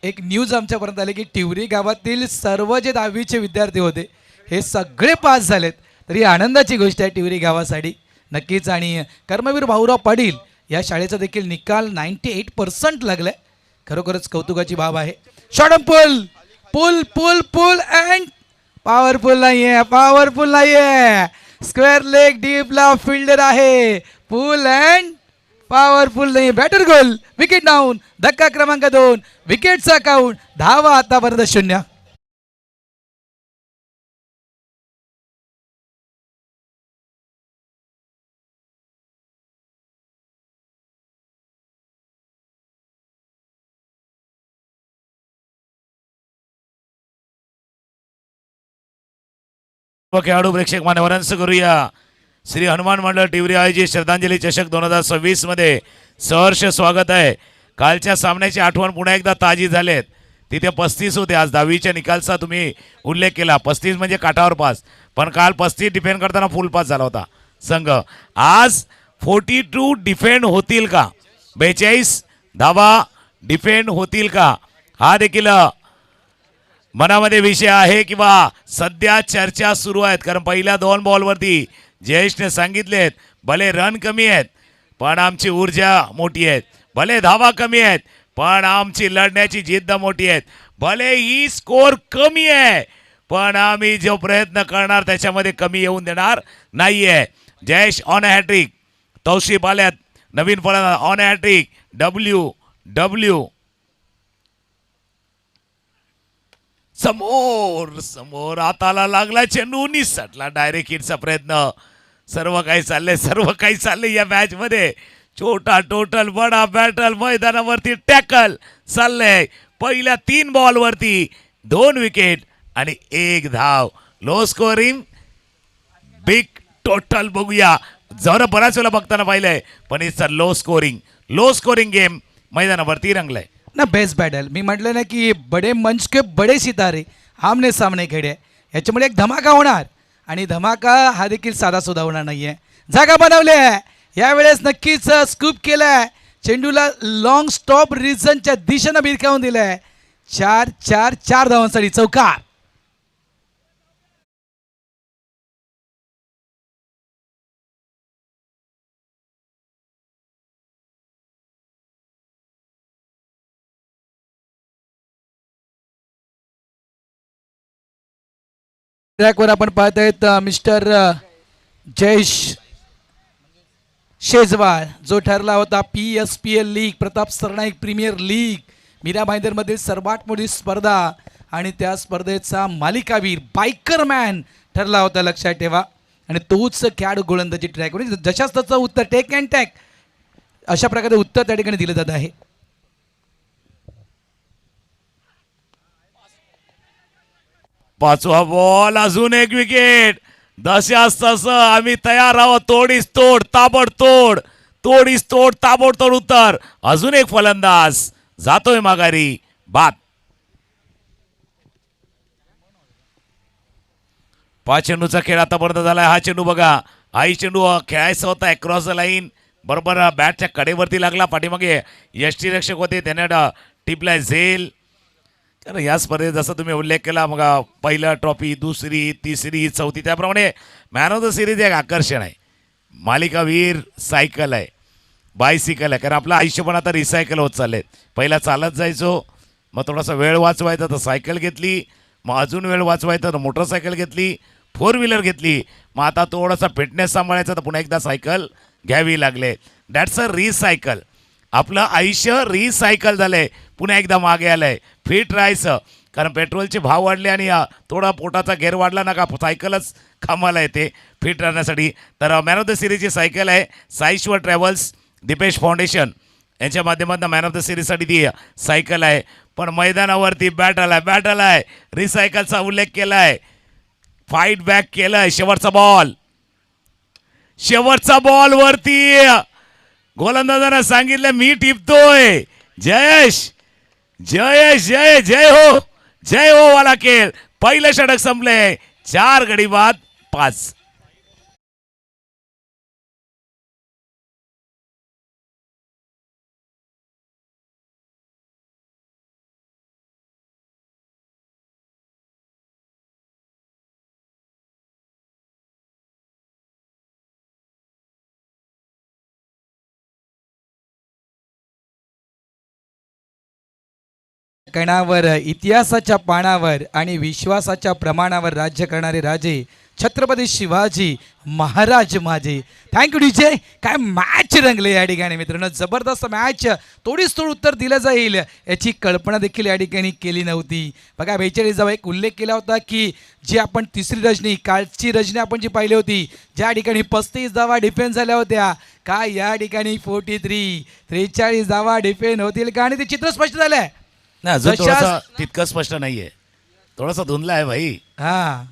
एक न्यूज आमच्यापर्यंत आली की टिवरी गावातील सर्व जे 10वीचे विद्यार्थी होते हे सगळे पास झालेत. तरी आनंदाची गोष्ट आहे टिवरी गावासाठी नक्कीच. आणि कर्मवीर भाऊराव पाटील या शाळेचा देखील निकाल 98% लागलाय. खरोखरच कौतुकाची बाब आहे. Short pull pull pull pull and powerful नाहीये. स्क्वेअर लेग डीपला फिल्डर आहे. पुल अँड पॉवरफुल नाही. बॅटर गोल. Wicket down. धक्का क्रमांक 2. विकेटचा काउंट. धावा आतापर्यंत 0. खेळाडू प्रेक्षक मान्यवरांचं करूया श्री हनुमान मंडळ टिवरी आयोजित श्रद्धांजली चषक 2026 मध्ये सहर्ष स्वागत आहे. कालच्या सामन्याची आठवण पुन्हा एकदा ताजी झालेत. तिथे 35 होते. आज 10वीच्या निकालचा तुम्ही उल्लेख केला. 35 म्हणजे काठावर पास, पण काल 35 डिफेंड करताना फुल पास झाला होता संघ. आज 42 डिफेंड होतील का? 42 धावा डिफेंड होतील का? हा देखील मनामध्ये विषय आहे किंवा सध्या चर्चा सुरू आहेत. कारण पहिल्या 2 बॉलवरती जयेशने सांगितलेत भले रन कमी आहेत पण आमची ऊर्जा मोठी आहे, भले धावा कमी आहेत पण आमची लढण्याची जिद्द मोठी आहे, भले ही स्कोर कमी आहे पण आम्ही जो प्रयत्न करणार त्याच्यामध्ये कमी येऊन देणार नाहीये. Jayesh on hat trick. तौशिफ आल्यात नवीन फलंदाज ऑन हॅट्रिक. डब्ल्यू समोर समोर हाताला लागला चेंडू निसटला. डायरेक्ट हिटचा प्रयत्न. सर्व काही चाललंय या मॅच मध्ये. छोटा टोटल बडा बॅटल मैदानावरती टॅकल चाललंय. पहिल्या 3 बॉलवरती 2 विकेट आणि 1 धाव. लो स्कोरिंग बिग टोटल बघूया. जरा बराच वेळा बघताना पाहिलंय पण it's a low scoring game मैदानावरती रंगलाय ना. बेस्ट बॅटल मी म्हटलं ना की बडे मंच के बडे सितारे आमने सामने खेळे. याच्यामुळे एक धमाका होणार आणि धमाका हा देखील साधा सुद्धा होणार नाहीये. जागा बनवली आहे यावेळेस. नक्कीच स्कूप केलाय. चेंडूला लॉंग स्टॉप रिझनच्या दिशेनं भिरकावून दिलाय. 4 धावांसाठी चौकार. ट्रॅकवर आपण पाहत आहेत मिस्टर जयेश शेजवाळ, जो ठरला होता PSPL league, Pratap Sarnaik premier league, Mira भाईंदरमधील सर्वात मोठी स्पर्धा आणि त्या स्पर्धेचा मालिकावीर बायकरमॅन ठरला होता, लक्षात ठेवा. आणि तोच खेळाडू गोलंदाजी ट्रॅकवर जशाच त्याचं उत्तर टेक अँड टॅक अशा प्रकारे उत्तर त्या ठिकाणी दिलं जात आहे. पाचवा बॉल, अजून एक विकेट. दशास तसं आम्ही तयार आहोत. तोडीस तोड, ताबडतोड, तोडीस तोड, ताबडतोड उत्तर. अजून एक फलंदाज जातोय माघारी. बाद. 5 चेंडूचा खेळ आतापर्यंत झालाय. हा चेंडू बघा, आई चेंडू खेळायचा होता अक्रॉस द लाईन, बरोबर बॅटच्या कडेवरती लागला. पाठीमागे यष्टीरक्षक होते, त्याने टिपलाय झेल. कारण या स्पर्धेत जसं तुम्ही उल्लेख केला मग, पहिला ट्रॉफी, दुसरी, तिसरी, चौथी, त्याप्रमाणे मॅन ऑफ द सिरीज एक आकर्षण आहे. मालिकावीर सायकल आहे, बायसिकल आहे. कारण आपलं आयुष्य पण आता रिसायकल होत चालले. पहिला चालत जायचो, मग थोडासा वेळ वाचवायचा तर सायकल घेतली, मग अजून वेळ वाचवायचा तर मोटरसायकल घेतली, 4 व्हीलर घेतली, मग आता थोडासा फिटनेस सांभाळायचा तर पुन्हा एकदा सायकल घ्यावी लागले. That's a recycle. आपलं आयुष्य रिसायकल झालंय, पुन्हा एकदा मागे आलंय. फिट राहायचं, कारण पेट्रोलचे भाव वाढले आणि थोडा पोटाचा घेर वाढला ना का सायकलच कामाला येते फिट राहण्यासाठी. तर मॅन ऑफ द सिरीजची सायकल आहे. साईश्वर ट्रॅव्हल्स, दीपेश फाउंडेशन यांच्या माध्यमातून मॅन ऑफ द सिरीजसाठी ती सायकल आहे. पण मैदानावरती बॅट आलाय, रिसायकलचा उल्लेख केला आहे, फाईट बॅक केलंय. शेवटचा बॉल वरती गोलंदाजांना सांगितलं मी टिपतोय. जयेश जय जय जय हो, जय हो वाला खेळ. पहिलं षटक संपले. 4 गडी बाद 5. कणावर, इतिहासाच्या पानावर आणि विश्वासाच्या प्रमाणावर राज्य करणारे राजे छत्रपती शिवाजी महाराज माझे. Thank you DJ. काय मॅच रंगले या ठिकाणी मित्रांनो, जबरदस्त मॅच. तोडीस तोड उत्तर दिलं जाईल याची कल्पना देखील या ठिकाणी केली नव्हती. बघा 42 एक उल्लेख केला होता की जी आपण तिसरी रजनी, कालची रजनी आपण जी पाहिली होती, ज्या ठिकाणी 35 धावा डिफेन्स झाल्या होत्या, काय या ठिकाणी 43 धावा डिफेन्स होतील का? आणि ते चित्र स्पष्ट झालंय. नाही, अजून थोडासा तितकं स्पष्ट नाहीये, थोडासा धुंदला आहे भाई. हा,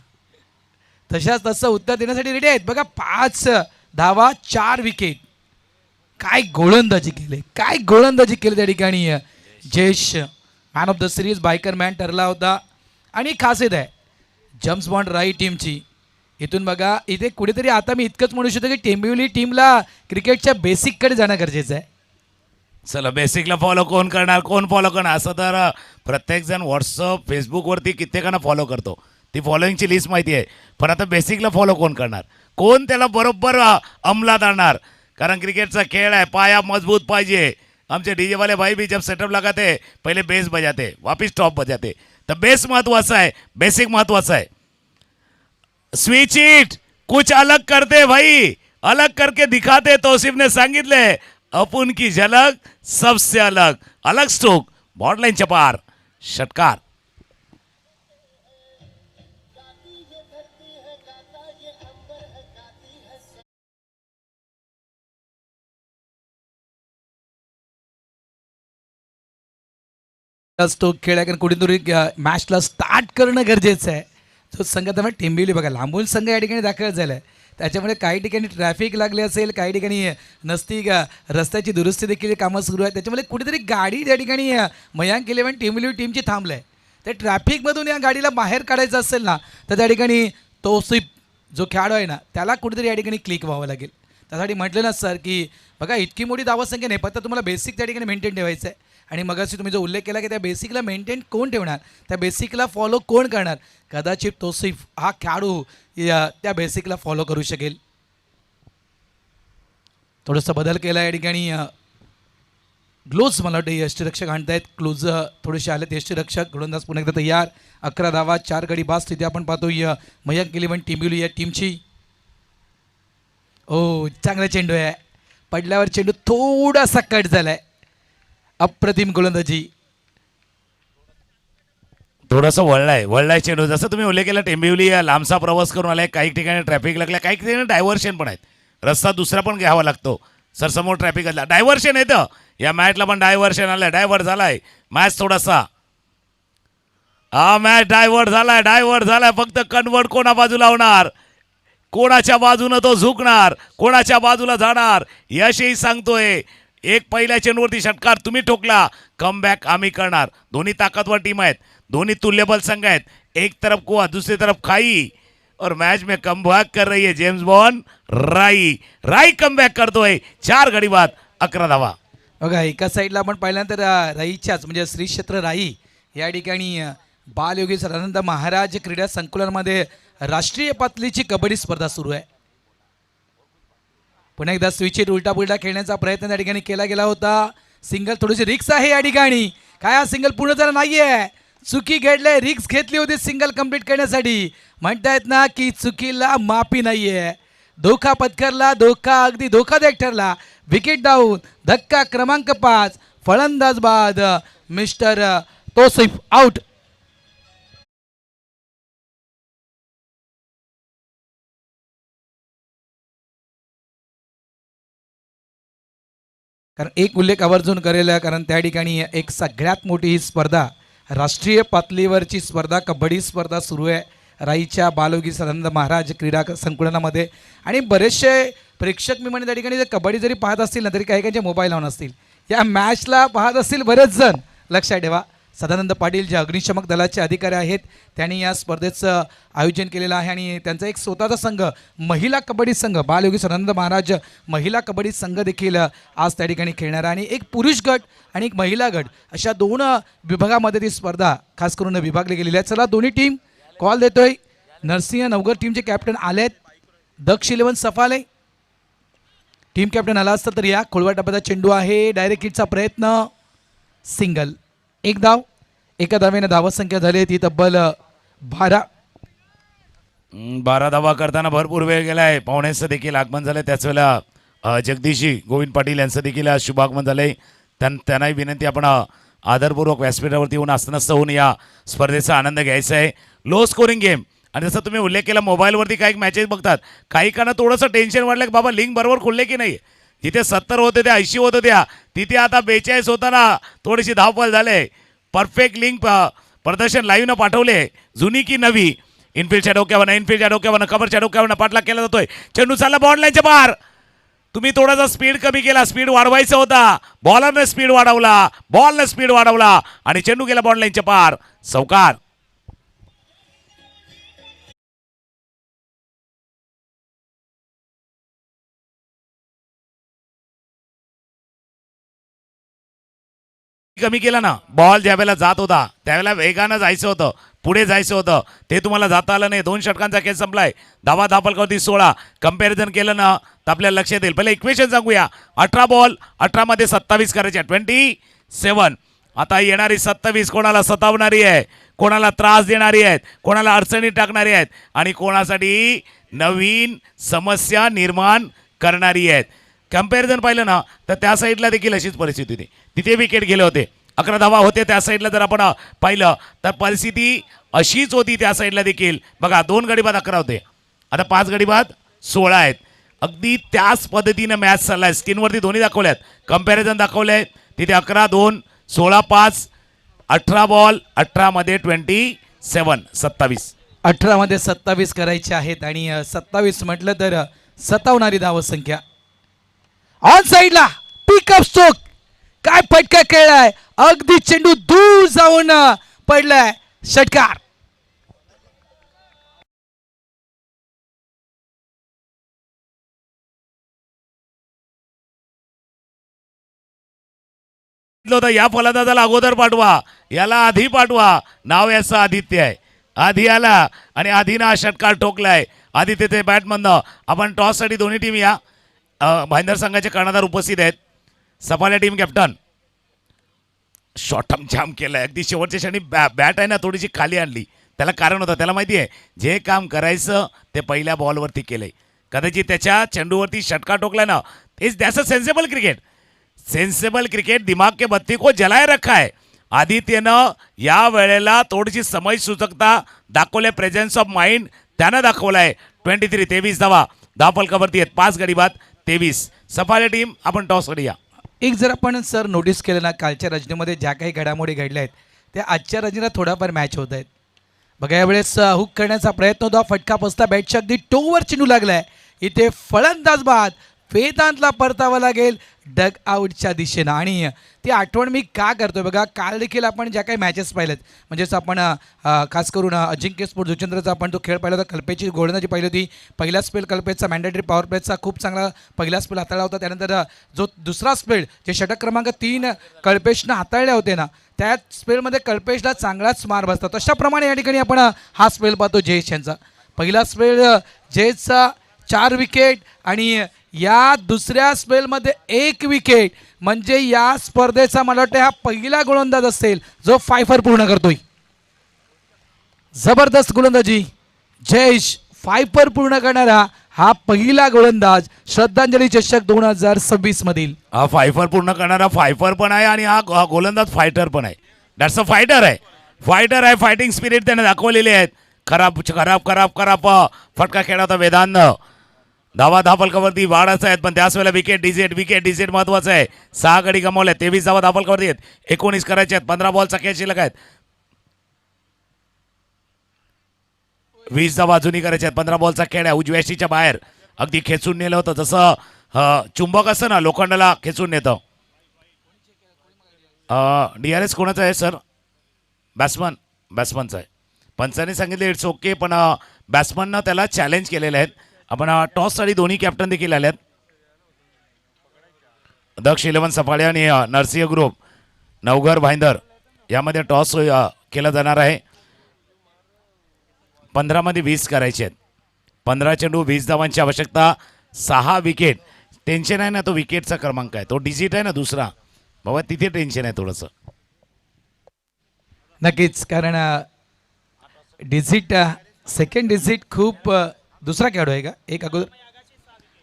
तशाच तसं उत्तर देण्यासाठी रेडी आहेत. बघा 5 धावा 4 विकेट. काय गोलंदाजी केले त्या ठिकाणी. Jayesh man of the series biker man ठरला होता. आणि खासियत आहे जम्स बॉन्ड राई टीमची. इथून बघा, इथे कुठेतरी आता मी इतकंच म्हणू शकतो की टेंबिवली टीमला क्रिकेटच्या बेसिककडे जाणं गरजेचं आहे. चला, बेसिकला फॉलो कोण करणार असं तर प्रत्येकजण व्हॉट्सअप, फेसबुकवरती कित्येकांना फॉलो करतो, ती फॉलोईंगची लिस्ट माहिती आहे. पण आता बेसिकला फॉलो कोण करणार, कोण त्याला बरोबर अंमलात आणणार? कारण क्रिकेटचा खेळ आहे, पाया मजबूत पाहिजे. आमचे डीजे वाले भाई भी जब सेटअप लगाते पहिले बेस बजाते, वापिस टॉप बजाते. तर बेस महत्वाचा आहे, बेसिक महत्वाचा आहे. स्विच इट, कुछ अलग करते भाई, अलग करके दिखाते. तौसिफ ने सांगितले अपुन की झलक सबसे अलग स्ट्रोक, बॉर्डलाईनच्या पार, षटकार. स्टोक खेळा, कारण कुठेतरी मॅचला स्टार्ट करणं गरजेचं आहे. तो संघ त्यामुळे टेंबिवली बघा लांबून संघ या ठिकाणी दाखल झाला आहे. त्याच्यामुळे काही ठिकाणी ट्रॅफिक लागले असेल, काही ठिकाणी नसती रस्त्याची दुरुस्ती देखील कामं सुरू आहे. त्याच्यामुळे कुठेतरी गाडी त्या ठिकाणी मयांक 11 टेंबिवली टीमची थांबलं आहे. त्या ट्रॅफिकमधून या गाडीला बाहेर काढायचं असेल ना, तर त्या ठिकाणी तौसिफ जो खेळाडू आहे ना, त्याला कुठेतरी या ठिकाणी क्लिक व्हावं लागेल. त्यासाठी म्हटलं ना सर की बघा इतकी मोठी धावसंख्या नाही, फक्त तुम्हाला बेसिक त्या ठिकाणी मेंटेन ठेवायचं आहे. आणि मगाशी तुम्ही जो उल्लेख केला की त्या बेसिकला मेंटेन कोण ठेवणार, त्या बेसिकला फॉलो कोण करणार, कदाचित तौसिफ हा खेळाडू त्या बेसिकला फॉलो करू शकेल. थोडंसं बदल केला या ठिकाणी ग्लोव्ज मला वाटतं यष्टीरक्षक आणतायत. क्लोज थोडेसे आलेत यष्टीरक्षक. गोलंदाज पुन्हा एकदा तयार. 11 धावा 4 गडी बास. तिथे आपण पाहतोय मयंक 11 टीम या टीमची. ओ चांगला चेंडू आहे. पडल्यावर चेंडू थोडासा कट झालाय. अप्रतिम गोलंदाजी. थोडंसं वळलाय चेंडू. जसं तुम्ही उल्लेख केला टेंबिवली लांबचा प्रवास करून आलाय. काही ठिकाणी ट्रॅफिक लागला, काही ठिकाणी डायव्हर्शन पण आहेत. रस्ता दुसरा पण घ्यावा लागतो. सर समोर ट्रॅफिक असला डायव्हर्शन येतं. या मॅचला पण डायव्हर्शन आलंय. डायव्हर्ट झालाय मॅच थोडासा. हा मॅच डायव्हर्ट झालाय. फक्त कन्वर्ट कोणा बाजूला होणार, कोणाच्या बाजूनं तो झुकणार, कोणाच्या बाजूला जाणार यशही सांगतोय. एक पहिल्या चेंडूवरती षटकार तुम्ही ठोकला, कमबॅक आम्ही करणार. दोन्ही ताकदवर टीम आहेत, दोन्ही तुल्यबल संघ आहेत. एक तरफ कुआ दूसरी तरफ खाई और मैच में कमबॅक कर रही है जेम्स बॉन्ड राई कमबॅक करतोय. 4 गडी बाद 11 धावा. बघा एका साईडला आपण पाहिल्यानंतर राईच्याच म्हणजे श्री क्षेत्र राई या ठिकाणी बालयोगी सदानंद महाराज क्रीडा संकुलामध्ये राष्ट्रीय पातळीची कबड्डी स्पर्धा सुरू आहे. पुन्हा एकदा स्विच उलटा पुलटा खेळण्याचा प्रयत्न त्या ठिकाणी केला गेला होता. सिंगल थोडीशी रिक्स आहे या ठिकाणी. काय हा सिंगल पूर्ण झाला नाहीये. चुकी घडले, रिक्स घेतली होती सिंगल कंप्लीट करण्यासाठी. म्हणतायत ना की चुकीला माफी नाहीये. धोका पत्करला, धोका अगदी धोकादायक ठरला. Wicket down. धक्का क्रमांक 5. फलंदाज बाद मिस्टर तोसिफ आउट. कारण एक उल्लेख आवर्जून करेल, कारण त्या ठिकाणी एक सगळ्यात मोठी ही स्पर्धा राष्ट्रीय पातळीवरची स्पर्धा कबड्डी स्पर्धा सुरू आहे राईच्या बालोगी सदानंद महाराज क्रीडा संकुलामध्ये. आणि बरेचसे प्रेक्षक मी म्हणे त्या ठिकाणी जर कबड्डी जरी पाहत असतील ना तरी काही काहींचे मोबाईल लावून असतील. या मॅचला पाहत असतील बरेच जण. लक्षात ठेवा सदानंद पाटील जे अग्निशमक दलाचे अधिकारी आहेत त्यांनी या स्पर्धेचं आयोजन केलेलं आहे आणि त्यांचा एक स्वतःचा संघ महिला कबड्डी संघ बालयोगी सदानंद महाराज महिला कबड्डी संघ देखील आज त्या ठिकाणी खेळणार आहे. आणि एक पुरुष गट आणि एक महिला गट अशा 2 विभागामध्ये ती स्पर्धा खास करून विभागली गेलेली आहे. चला दोन्ही टीम कॉल देतोय. नरसिंह नवगर टीमचे कॅप्टन आलेत. दक्ष 11 सफाले टीम कॅप्टन आला असता तर या खोलवा टप्प्याचा चेंडू आहे. डायरेक्ट हिटचा प्रयत्न. सिंगल. 1 धाव. एका धावेने धावसंख्या झाली ती तब्बल 12. 12 धावा करताना भरपूर वेळ गेलाय. पाहुण्यांचं देखील आगमन झालंय. त्याच वेळेला जगदीशी गोविंद पाटील यांचं देखील शुभागमन झालंय. त्यांनाही विनंती आपण आदरपूर्वक व्यासपीठावरती येऊन असताना होऊन या स्पर्धेचा आनंद घ्यायचा आहे. Low scoring game. आणि जसं तुम्ही उल्लेख केला मोबाईलवरती काही मॅचेस बघतात, काही कारणं थोडंसं टेन्शन वाढलं की बाबा लिंक बरोबर खुलले की नाही. जिथे 70 होते त्या 80 होत होत्या तिथे आता 42 होताना थोडीशी धावपळ झाले. परफेक्ट लिंक प्रदर्शन लाईव्हनं पाठवले. जुनी की नवी. इनफिल्डच्या डोक्यावरनं कव्हरच्या डोक्यावरनं पाठलाग केला जातोय. चेंडू चालला बॉन्ड लाईनच्या पार. तुम्ही थोडासा स्पीड कमी केला. स्पीड वाढवायचा होता. बॉलरने स्पीड वाढवला, बॉलने स्पीड वाढवला आणि चेंडू गेला बॉन्ड लाईनच्या पार. चौकार. कमी केला ना. बॉल ज्या वेळेला जात होता त्यावेळेला वेगानं जायचं होतं, पुढे जायचं होतं. ते तुम्हाला जाता आलं नाही. 2 षटकांचा खेळ संपलाय. धावा धापलकावरती 16. कंपॅरिझन केलं ना तर आपल्याला लक्षात येईल. पहिले इक्वेशन सांगूया. 18 बॉल 18 मध्ये 27 करायचे. 27. आता येणारी 27 कोणाला सतावणारी आहे, कोणाला त्रास देणारी आहेत, कोणाला अडचणी टाकणारी आहेत आणि कोणासाठी नवीन समस्या निर्माण करणारी आहेत. कंपॅरिझन पाहिलं ना तर त्या साईडला देखील अशीच परिस्थिती होती. तिथे विकेट गेले होते. 11 धावा होते त्या साईडला. जर आपण पाहिलं तर परिस्थिती अशीच होती त्या साईडला देखील. बघा 2 गडी बाद 11 होते, आता 5 गडी बाद 16 आहेत. अगदी त्याच पद्धतीनं मॅच चाललाय. स्क्रीनवरती दोन्ही दाखवल्यात, कंपॅरिझन दाखवलंय. तिथे 11-2, 16-5, 18 बॉल 18 मध्ये 27. 18 मध्ये 27 करायचे आहेत आणि 27 म्हटलं तर सतावणारी धावसंख्या. ऑन साईडला पिकअप स्ट्रोक. काय फटका खेळलाय. अगदी चेंडू दूर जाऊन पडलाय. षटकार. या फलंदाजाला अगोदर पाठवा, याला आधी पाठवा. नाव याचं आदित्य आहे. आधी आला आणि आधीनं हा षटकार ठोकलाय. आदित्यचे बॅटमधनं. आपण टॉससाठी दोन्ही टीम या भाईंदर संघाचे कर्णधार उपस्थित आहेत. सफाले टीम कॅप्टन शॉर्टम जाम केलाय अगदी शेवटच्या क्षणी बॅट आहे ना थोडीशी खाली आणली. त्याला कारण होतं, त्याला माहिती आहे जे काम करायचं ते पहिल्या बॉलवरती केलंय. कदाचित त्याच्या चेंडूवरती षटका टोकला ना, is that's a sensible cricket. Sensible cricket, दिमाग के बत्ती को जलाय रखा है. आदित्यनं या वेळेला थोडीशी समय सूचकता दाखवले, प्रेझेन्स ऑफ माइंड त्यानं दाखवलाय. 23 धावा धावफलकावरती आहेत, 5 गडी बाद 23. सफाळे टीम आपण टॉस करूया. एक जर आपण सर नोटीस केलं ना, कालच्या रजनीमध्ये ज्या काही घडामोडी घडल्या आहेत त्या आजच्या रजनीला थोडाफार मॅच होत आहेत. बघा यावेळेस हुक करण्याचा प्रयत्न होता, फटका बसता बॅटच्या अगदी टोवर चेंडू लागलाय. इथे फलंदाज बाद वेदांतला परतावा लागेल डग आउटच्या दिशेनं. आणि ती आठवण मी का करतोय बघा, काल देखील आपण ज्या काही मॅचेस पाहिलेत म्हणजेच आपण खास करून अजिंक्य स्पोर्ट जुचंद्रचा आपण तो खेळ पाहिला होता. कल्पेची गोलंदाजी पाहिली होती. पहिला स्पेल कल्पेचा मॅन्डेटरी पॉवर प्लेचा खूप चांगला पहिला स्पेल हाताळला होता. त्यानंतर जो दुसरा स्पेल जे षटक क्रमांक 3 कल्पेशनं हाताळले होते ना, त्या स्पेलमध्ये कल्पेशला चांगलाच मार बसतात. तशाप्रमाणे या ठिकाणी आपण हा स्पेल पाहतो जयेश यांचा. पहिला स्पेल जयेशचा 4 विकेट आणि या दुसऱ्या स्पेलमध्ये 1 विकेट. म्हणजे या स्पर्धेचा मला वाटतं हा पहिला गोलंदाज असेल जो 5 पूर्ण करतोय. जबरदस्त गोलंदाजी, जयेश 5 पूर्ण करणारा हा पहिला गोलंदाज श्रद्धांजली चषक 2026 मधील. हा 5 पूर्ण करणारा 5 पण आहे आणि हा गोलंदाज फायटर पण आहे. दॅट्स अ फायटर आहे, फायटर आहे. फायटिंग स्पिरिट त्याने दाखवलेले आहेत. खराब खराब खराब खराब फटका खेळला होता वेदांतनं. धावा धावफलकावरती वाढायचा आहेत, पण त्याच वेळेला विकेट डिझेट महत्वाचं आहे. 6 गडी गमावले, 23 धावा धावफलकावरती आहेत. 19 करायचे आहेत, 15 बॉलचा खेळ शिल्लक आहेत. 20 धावा अजूनही करायच्या आहेत. 15 बॉलचा खेळ आहे. उजव्या शीच्या बाहेर अगदी खेचून नेलं होतं, जसं चुंबक असतं ना लोखंडाला खेचून नेतं. DRS कोणाचा आहे सर? बॅट्समनचा आहे. पंचाने सांगितले इट्स ओके, पण बॅट्समननं त्याला चॅलेंज केलेले आहेत. आपण टॉससाठी दोन्ही कॅप्टन देखील आले आहेत. दक्ष 11 सफाळे आणि नरसिंह ग्रुप नवघर भाईंदर यामध्ये टॉस केला जाणार आहे. 15 मध्ये 20 करायचे आहेत. 15 चेंडू 20 धावांची आवश्यकता, 6 विकेट. टेन्शन आहे ना, तो विकेटचा क्रमांक आहे, तो डिजिट आहे ना दुसरा बाबा, तिथे टेन्शन आहे थोडंसं. नक्कीच, कारण डिजिट सेकंड डिजिट खूप दुसरा खेळाडू आहे का एक अगोदर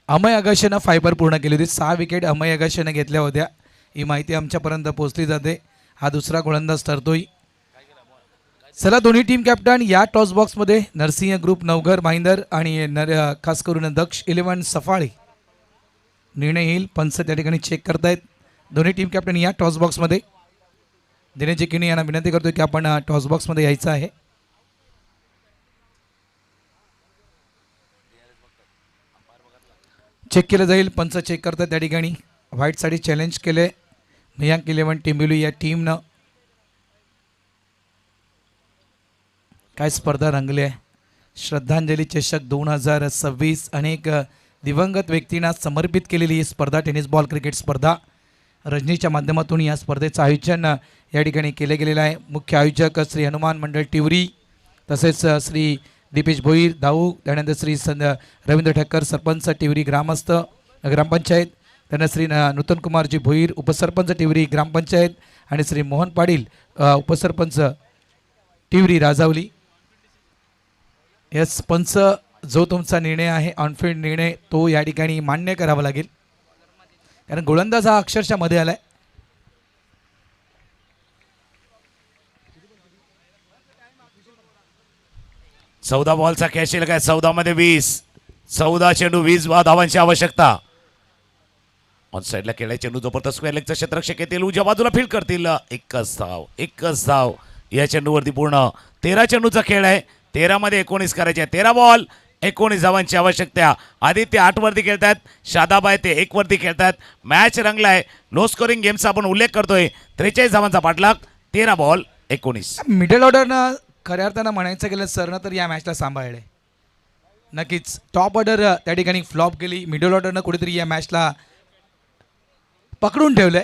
अमय अगाशेनं 5 पूर्ण केली होती. 6 विकेट अमय अगाशेनं घेतल्या होत्या. ही माहिती आमच्यापर्यंत पोहोचली जाते. हा दुसरा गोलंदाज ठरतोय. चला दोन्ही टीम कॅप्टन या टॉस बॉक्समध्ये नरसिंह ग्रुप नवघर भाईंदर आणि खास करून दक्ष 11 सफाळे निर्णय येईल. पंच त्या ठिकाणी चेक करतायत. दोन्ही टीम कॅप्टन या टॉस बॉक्समध्ये. दिनेश जिकिनी यांना विनंती करतोय की आपण टॉस बॉक्समध्ये यायचं आहे. चेक केलं जाईल. पंच चेक करतात त्या ठिकाणी. व्हाईटसाठी चॅलेंज केले मयांक 11 टिंबिली या टीमनं. काय स्पर्धा रंगली आहे. श्रद्धांजली चषक 2026 अनेक दिवंगत व्यक्तींना समर्पित केलेली ही स्पर्धा, टेनिस बॉल क्रिकेट स्पर्धा रजनीच्या माध्यमातून या स्पर्धेचं आयोजन या ठिकाणी केले गेलेलं आहे. मुख्य आयोजक श्री हनुमान मंडळ टिवरी, तसेच श्री दीपेश भोईर दाऊ, त्यानंतर श्री रवींद्र ठक्कर सरपंच टिवरी ग्रामस्थ ग्रामपंचायत, त्यानंतर श्री नूतन कुमारजी भोईर उपसरपंच टिवरी ग्रामपंचायत आणि श्री मोहन पाटील उपसरपंच टिवरी राजावली. यस पंच, जो तुमचा निर्णय आहे ऑनफिल्ड निर्णय तो या ठिकाणी मान्य करावा लागेल, कारण गोलंदाज हा अक्षरशः मध्ये आलाय. चौदा बॉलचा खेळ शिल्लक आहे. 14 मध्ये 20, 14 चेंडू 20 धावांची आवश्यकता. ऑन साईडला केलाय चेंडू, जोपर्यंत स्क्वेअर लेगचं क्षेत्ररक्षक येतील उजव्या बाजूला फील्ड करतील. एकच धाव या चेंडूवरती पूर्ण. 13 चेंडूचा खेळ आहे. 13 मध्ये 19 करायचे. 13 बॉल 19 धावांची आवश्यकता. आदित्य 8 वरती खेळतात, शादाबाई ते 1 वरती खेळतात. मॅच रंगलाय. लो स्कोरिंग गेमचा आपण उल्लेख करतोय. 43 धावांचा पाठलाग. 13 बॉल 19. मिडल ऑर्डरनं खऱ्या अर्थानं म्हणायचं गेलं सरनं तर या मॅचला सांभाळले. नक्कीच टॉप ऑर्डर त्या ठिकाणी फ्लॉप केली. मिडल ऑर्डरनं कुठेतरी या मॅचला पकडून ठेवलंय.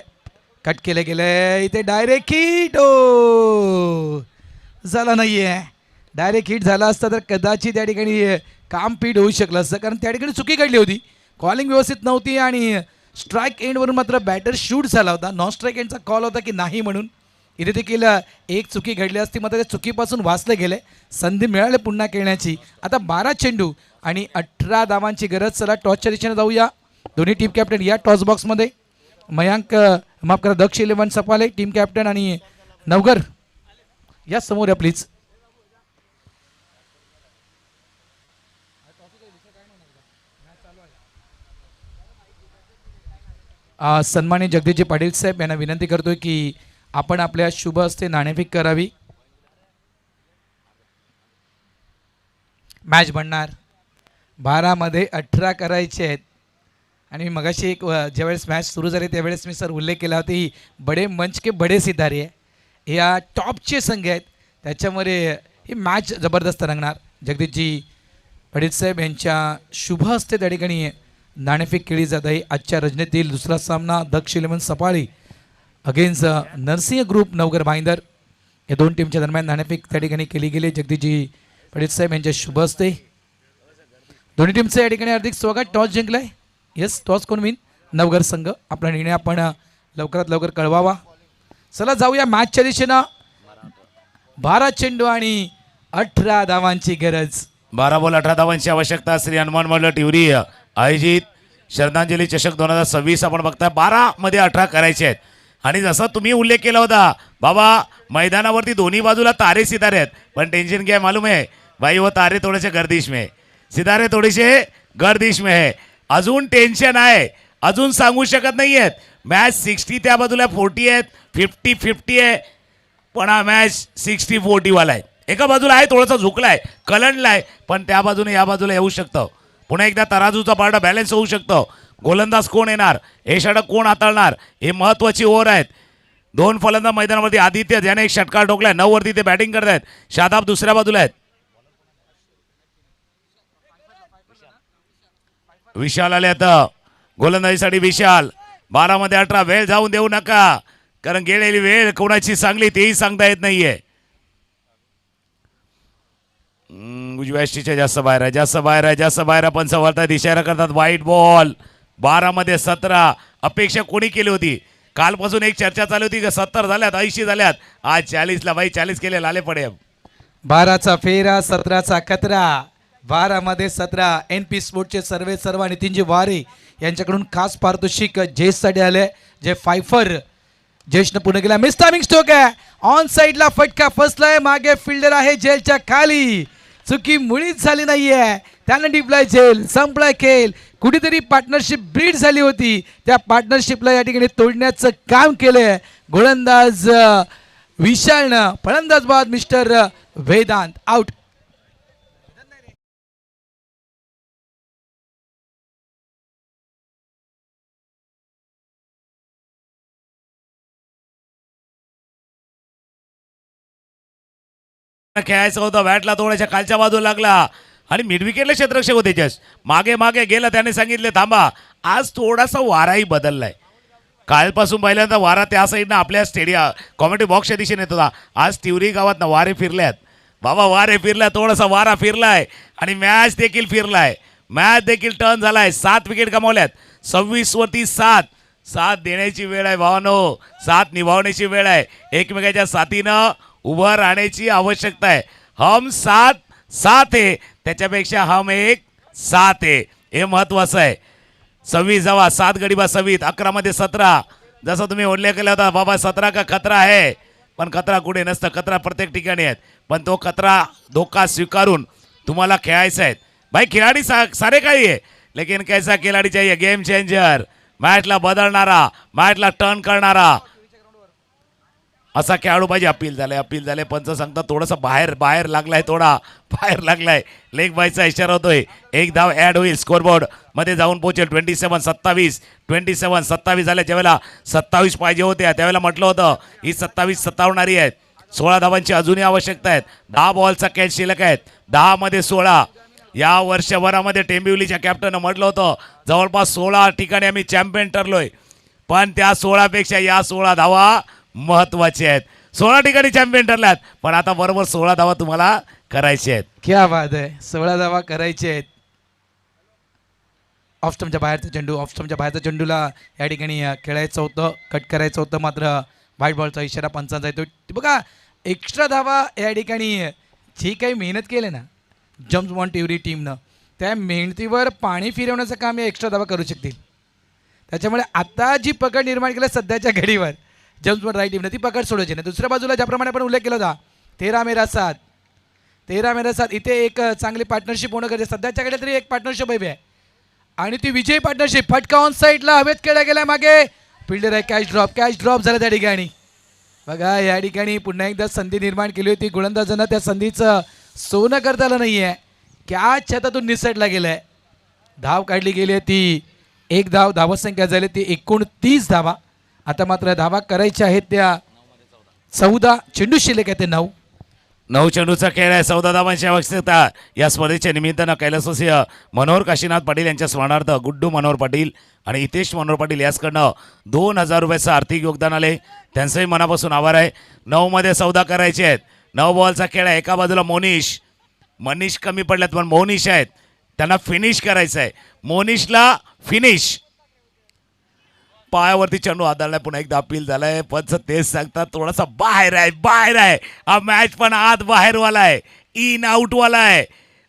कट केले गेले. इथे डायरेक्ट हिट झाला नाहीये. डायरेक्ट हिट झाला असता तर कदाचित त्या ठिकाणी काम पीठ होऊ शकलं असतं, कारण त्या ठिकाणी चुकी घडली होती. कॉलिंग व्यवस्थित नव्हती आणि स्ट्राईक एंडवरून मात्र बॅटर शूट झाला होता. नॉन स्ट्राईक एंडचा कॉल होता की नाही म्हणून, इथे देखील एक चुकी घडली असती, मात्र त्या चुकीपासून वाचले गेले. संधी मिळाली पुन्हा खेळण्याची. आता 12 चेंडू आणि 18 धावांची गरज. चला टॉसच्या दिशेने जाऊया. दोन्ही टीम कॅप्टन या टॉस बॉक्समध्ये. मयांक माफ करा, दक्ष 11 सपाले टीम कॅप्टन आणि नवगर या समोर या प्लीज. सन्माननीय जगदीशजी पाटील साहेब यांना विनंती करतोय की आपण आपल्या शुभ हस्ते नाणेफेक करावी. मॅच बनणार 12 मध्ये 18 करायचे आहेत. आणि मी मगाशी एक ज्यावेळेस मॅच सुरू झाली त्यावेळेस मी सर उल्लेख केला होता ही बडे मंच के बडे सितारे आहे, या टॉपचे संघ आहेत, त्याच्यामध्ये ही मॅच जबरदस्त रंगणार. जगदीशजी पाटील साहेब यांच्या शुभ हस्ते त्या ठिकाणी नाणेफेक केली जात आहे. आजच्या रजनीतील दुसरा सामना दक्ष 11 सफाळी अगेन्स्ट नरसिंह ग्रुप नवगर भाईंदर या दोन टीमच्या दरम्यान नाणेफेक त्या ठिकाणी केली गेली. जगदीशजी पाटील साहेब यांच्या शुभ हस्ते दोन्ही टीमचं या ठिकाणी हार्दिक स्वागत. टॉस जिंकलाय. येस, टॉस कोण विन? नवगर संघ. आपला निर्णय आपण लवकरात लवकर कळवावा. चला जाऊया मॅचच्या दिशेनं. 12 चेंडू आणि 18 धावांची गरज. 12 बॉल 18 धावांची आवश्यकता. श्री हनुमान मंडळ टिवरी आयोजित श्रद्धांजली चषक 2026 आपण बघताय. 12 मध्ये 18 करायचे आहेत. आणि जसा तुम्ही उल्लेख केला होता बाबा, मैदानावरती दोन्ही बाजूला तारे सितारे आहेत, पण टेंशन क्या है मालूम है भाई, वो तारे थोडेसे गर्दिश में, सितारे थोडेसे गर्दिश में है. अजून टेन्शन आहे, अजून सांगू शकत नाही आहेत. मॅच 60 त्या बाजूला 40 आहेत, 50-50 आहे, पण हा मॅच 60-40 वाला आहे. एका बाजूला आहे थोडासा झुकलाय, कलंडलाय, पण त्या बाजूने या बाजूला येऊ शकतं. पुन्हा एकदा तराजूचा पारडा बॅलन्स होऊ शकतो. गोलंदाज कोण येणार, हे षटक कोण हाताळणार, हे महत्त्वाची ओव्हर आहेत. 2 फलंदाज मैदानावरती. आदित्य ज्याने एक षटकार ठोकलाय, 9 वरती ते बॅटिंग करत आहेत. शादाब दुसऱ्या बाजूला आहेत. विशाल आले आता गोलंदाजीसाठी. विशाल 12 मध्ये 18. वेळ जाऊन देऊ नका, कारण गेलेली वेळ कोणाची चांगली तेही सांगता येत नाहीये. उजव्या यष्टीच्या जास्त बाहेर आहे, जास्त बाहेर आहे, जास्त बाहेर आहे. पण सवरतात, इशारा करतात. वाईट बॉल. 12 मध्ये 17. अपेक्षा कोणी केली होती? कालपासून एक चर्चा चालू होती की 70 झाल्यात, 80 झाल्यात. आज 40ला बाई 40 केले लाले पडे. 12चा फेरा, 17चा कतरा. 12 मध्ये 17. NP स्पोर्टचे सर्व नितीनजी वारे यांच्याकडून खास पारितोषिक जयेशसाठी आले. जे फायफर जयेशनं पुणे गेला. मिस टायमिंग स्ट्रोक आहे. ऑन साईडला फटका फसलाय. मागे फिल्डर आहे जेलच्या खाली. चुकी मुळीच झाली नाहीये. त्यानं डिप्लाय जेल, संपलाय खेळ. कुठेतरी पार्टनरशिप ब्रीड झाली होती, त्या पार्टनरशिपला या ठिकाणी तोडण्याचं काम केलंय गोलंदाज विशालनं. फलंदाज बाद मिस्टर वेदांत. आउट. खेळायचं होतं, बॅटला थोड्याशा खालच्या बाजूला लागला आणि मिड विकेटला क्षेत्ररक्षक होते. जस्ट मागे मागे गेला, त्याने सांगितले थांबा. आज थोडासा वाराही बदललाय. कालपासून पहिल्यांदा वारा त्या साईडनं आपल्या स्टेडियम कॉमेडी बॉक्सच्या दिशेने येत होता. आज तिवरी गावात वारे फिरल्यात बाबा, वारे फिरल्यात. थोडासा वारा फिरलाय आणि मॅच देखील फिरलाय. मॅच देखील टर्न झालाय. 7 विकेट गमावल्यात. 26 वरती 7. 7 देण्याची वेळ आहे भावानो, 7 निभावण्याची वेळ आहे. एकमेकाच्या साथीनं उभं राहण्याची आवश्यकता आहे. हम 7 आहे, त्याच्यापेक्षा हम 7 आहे, हे महत्वाचं आहे. 26 जावा, 7 गडी बा 26. 11 मध्ये 17. जसं तुम्ही उल्लेख केला होता बाबा, 17 का खतरा आहे, पण खतरा कुठे नसतं. खतरा प्रत्येक ठिकाणी आहे, पण तो खतरा धोका स्वीकारून तुम्हाला खेळायचं आहे भाई. खिलाडी सारे काही आहे, लेकिन कैसा खिलाडी चाहिए, गेम चेंजर, मॅचला बदलणारा, मॅचला टर्न करणारा असा खेळाडू पाहिजे. अपील झाले. पंच सांगतात थोडंसं बाहेर लागलाय, थोडा बाहेर लागलाय. लेग बायचा इशारा होतोय. 1 धाव ॲड होईल. स्कोरबोर्ड मध्ये जाऊन पोहोचेल. 27-27. 27-27 झाले. ज्यावेळेला 27 पाहिजे होत्या त्यावेळेला म्हटलं होतं ही 27 सत्तावणारी आहेत. 16 धावांची अजूनही आवश्यकता आहेत. 10 बॉलचा कॅच शिल्लक आहेत. 10 मध्ये 16. या वर्षभरामध्ये टेंबिवलीच्या कॅप्टननं म्हटलं होतं जवळपास 16 ठिकाणी आम्ही चॅम्पियन ठरलोय, पण त्या 16 पेक्षा या 16 धावा महत्वाचे आहेत. 16 ठिकाणी चॅम्पियन ठरल्यात, पण आता बरोबर 16 धावा तुम्हाला करायचे आहेत. क्या बात आहे. 16 धावा करायचे आहेत. ऑफ स्टंपच्या बाहेरचा चेंडू. ऑफ स्टंपच्या बाहेरच्या चेंडूला या ठिकाणी खेळायचं होतं, कट करायचं होतं, मात्र व्हाईट बॉलचा इशारा पंचांचा येतो. बघा एक्स्ट्रा धावा या ठिकाणी जी काही मेहनत केली ना जम्स बॉन्ड टिवरी टीमनं, त्या मेहनतीवर पाणी फिरवण्याचं काम या एक्स्ट्रा धावा करू शकतील. त्याच्यामुळे आता जी पकड निर्माण केली सध्याच्या घडीवर जम्स बॉन्ड राईट टीमनं, ती पकड सोडायची नाही. दुसऱ्या बाजूला ज्याप्रमाणे आपण उल्लेख केला होता 13 मेरा 7, 13 मेरा 7 इथे एक चांगली पार्टनरशिप होणं गरजेचं. सध्याच्याकडे तरी एक पार्टनरशिप हवी आहे आणि ती विजयी पार्टनरशिप. फटका ऑन साईडला हवेत केला गेला, मागे फिल्डर आहे, कॅच ड्रॉप झाला त्या ठिकाणी. बघा या ठिकाणी पुन्हा एकदा संधी निर्माण केली होती गोलंदाजांना, त्या संधीचं सोनं करता आलं नाही आहे. कॅच हातातून निसटला गेला आहे. धाव काढली गेली आहे ती एक धाव, धावसंख्या झाली ती 29 धावा. आता मात्र धावा करायच्या आहेत त्या 14, चेंडू शिल्लक आहे ते 9. 9 चेंडूचा खेळ आहे. 14 धावांची आवश्यकता. या स्पर्धेच्या निमित्तानं कैलासवासी मनोहर काशीनाथ पाटील यांच्या स्मरणार्थ गुड्डू मनोहर पाटील आणि हितेश मनोहर पाटील याचकडनं 2000 रुपयाचं आर्थिक योगदान आले. त्यांचंही मनापासून आभार आहे. 9 मध्ये 14 करायचे आहेत. 9 बॉलचा खेळ आहे. एका बाजूला मनीष कमी पडल्यात पण मोनिश आहेत, त्यांना फिनिश करायचं आहे. मोनिशला फिनिश. पायावरती चेंडू आदळलाय, पुन्हा एकदा अपील झालाय. पंच तेच सांगतात थोडासा बाहेर आहे. हा मॅच पण आत बाहेरवाला आहे, इन आउटवाला आहे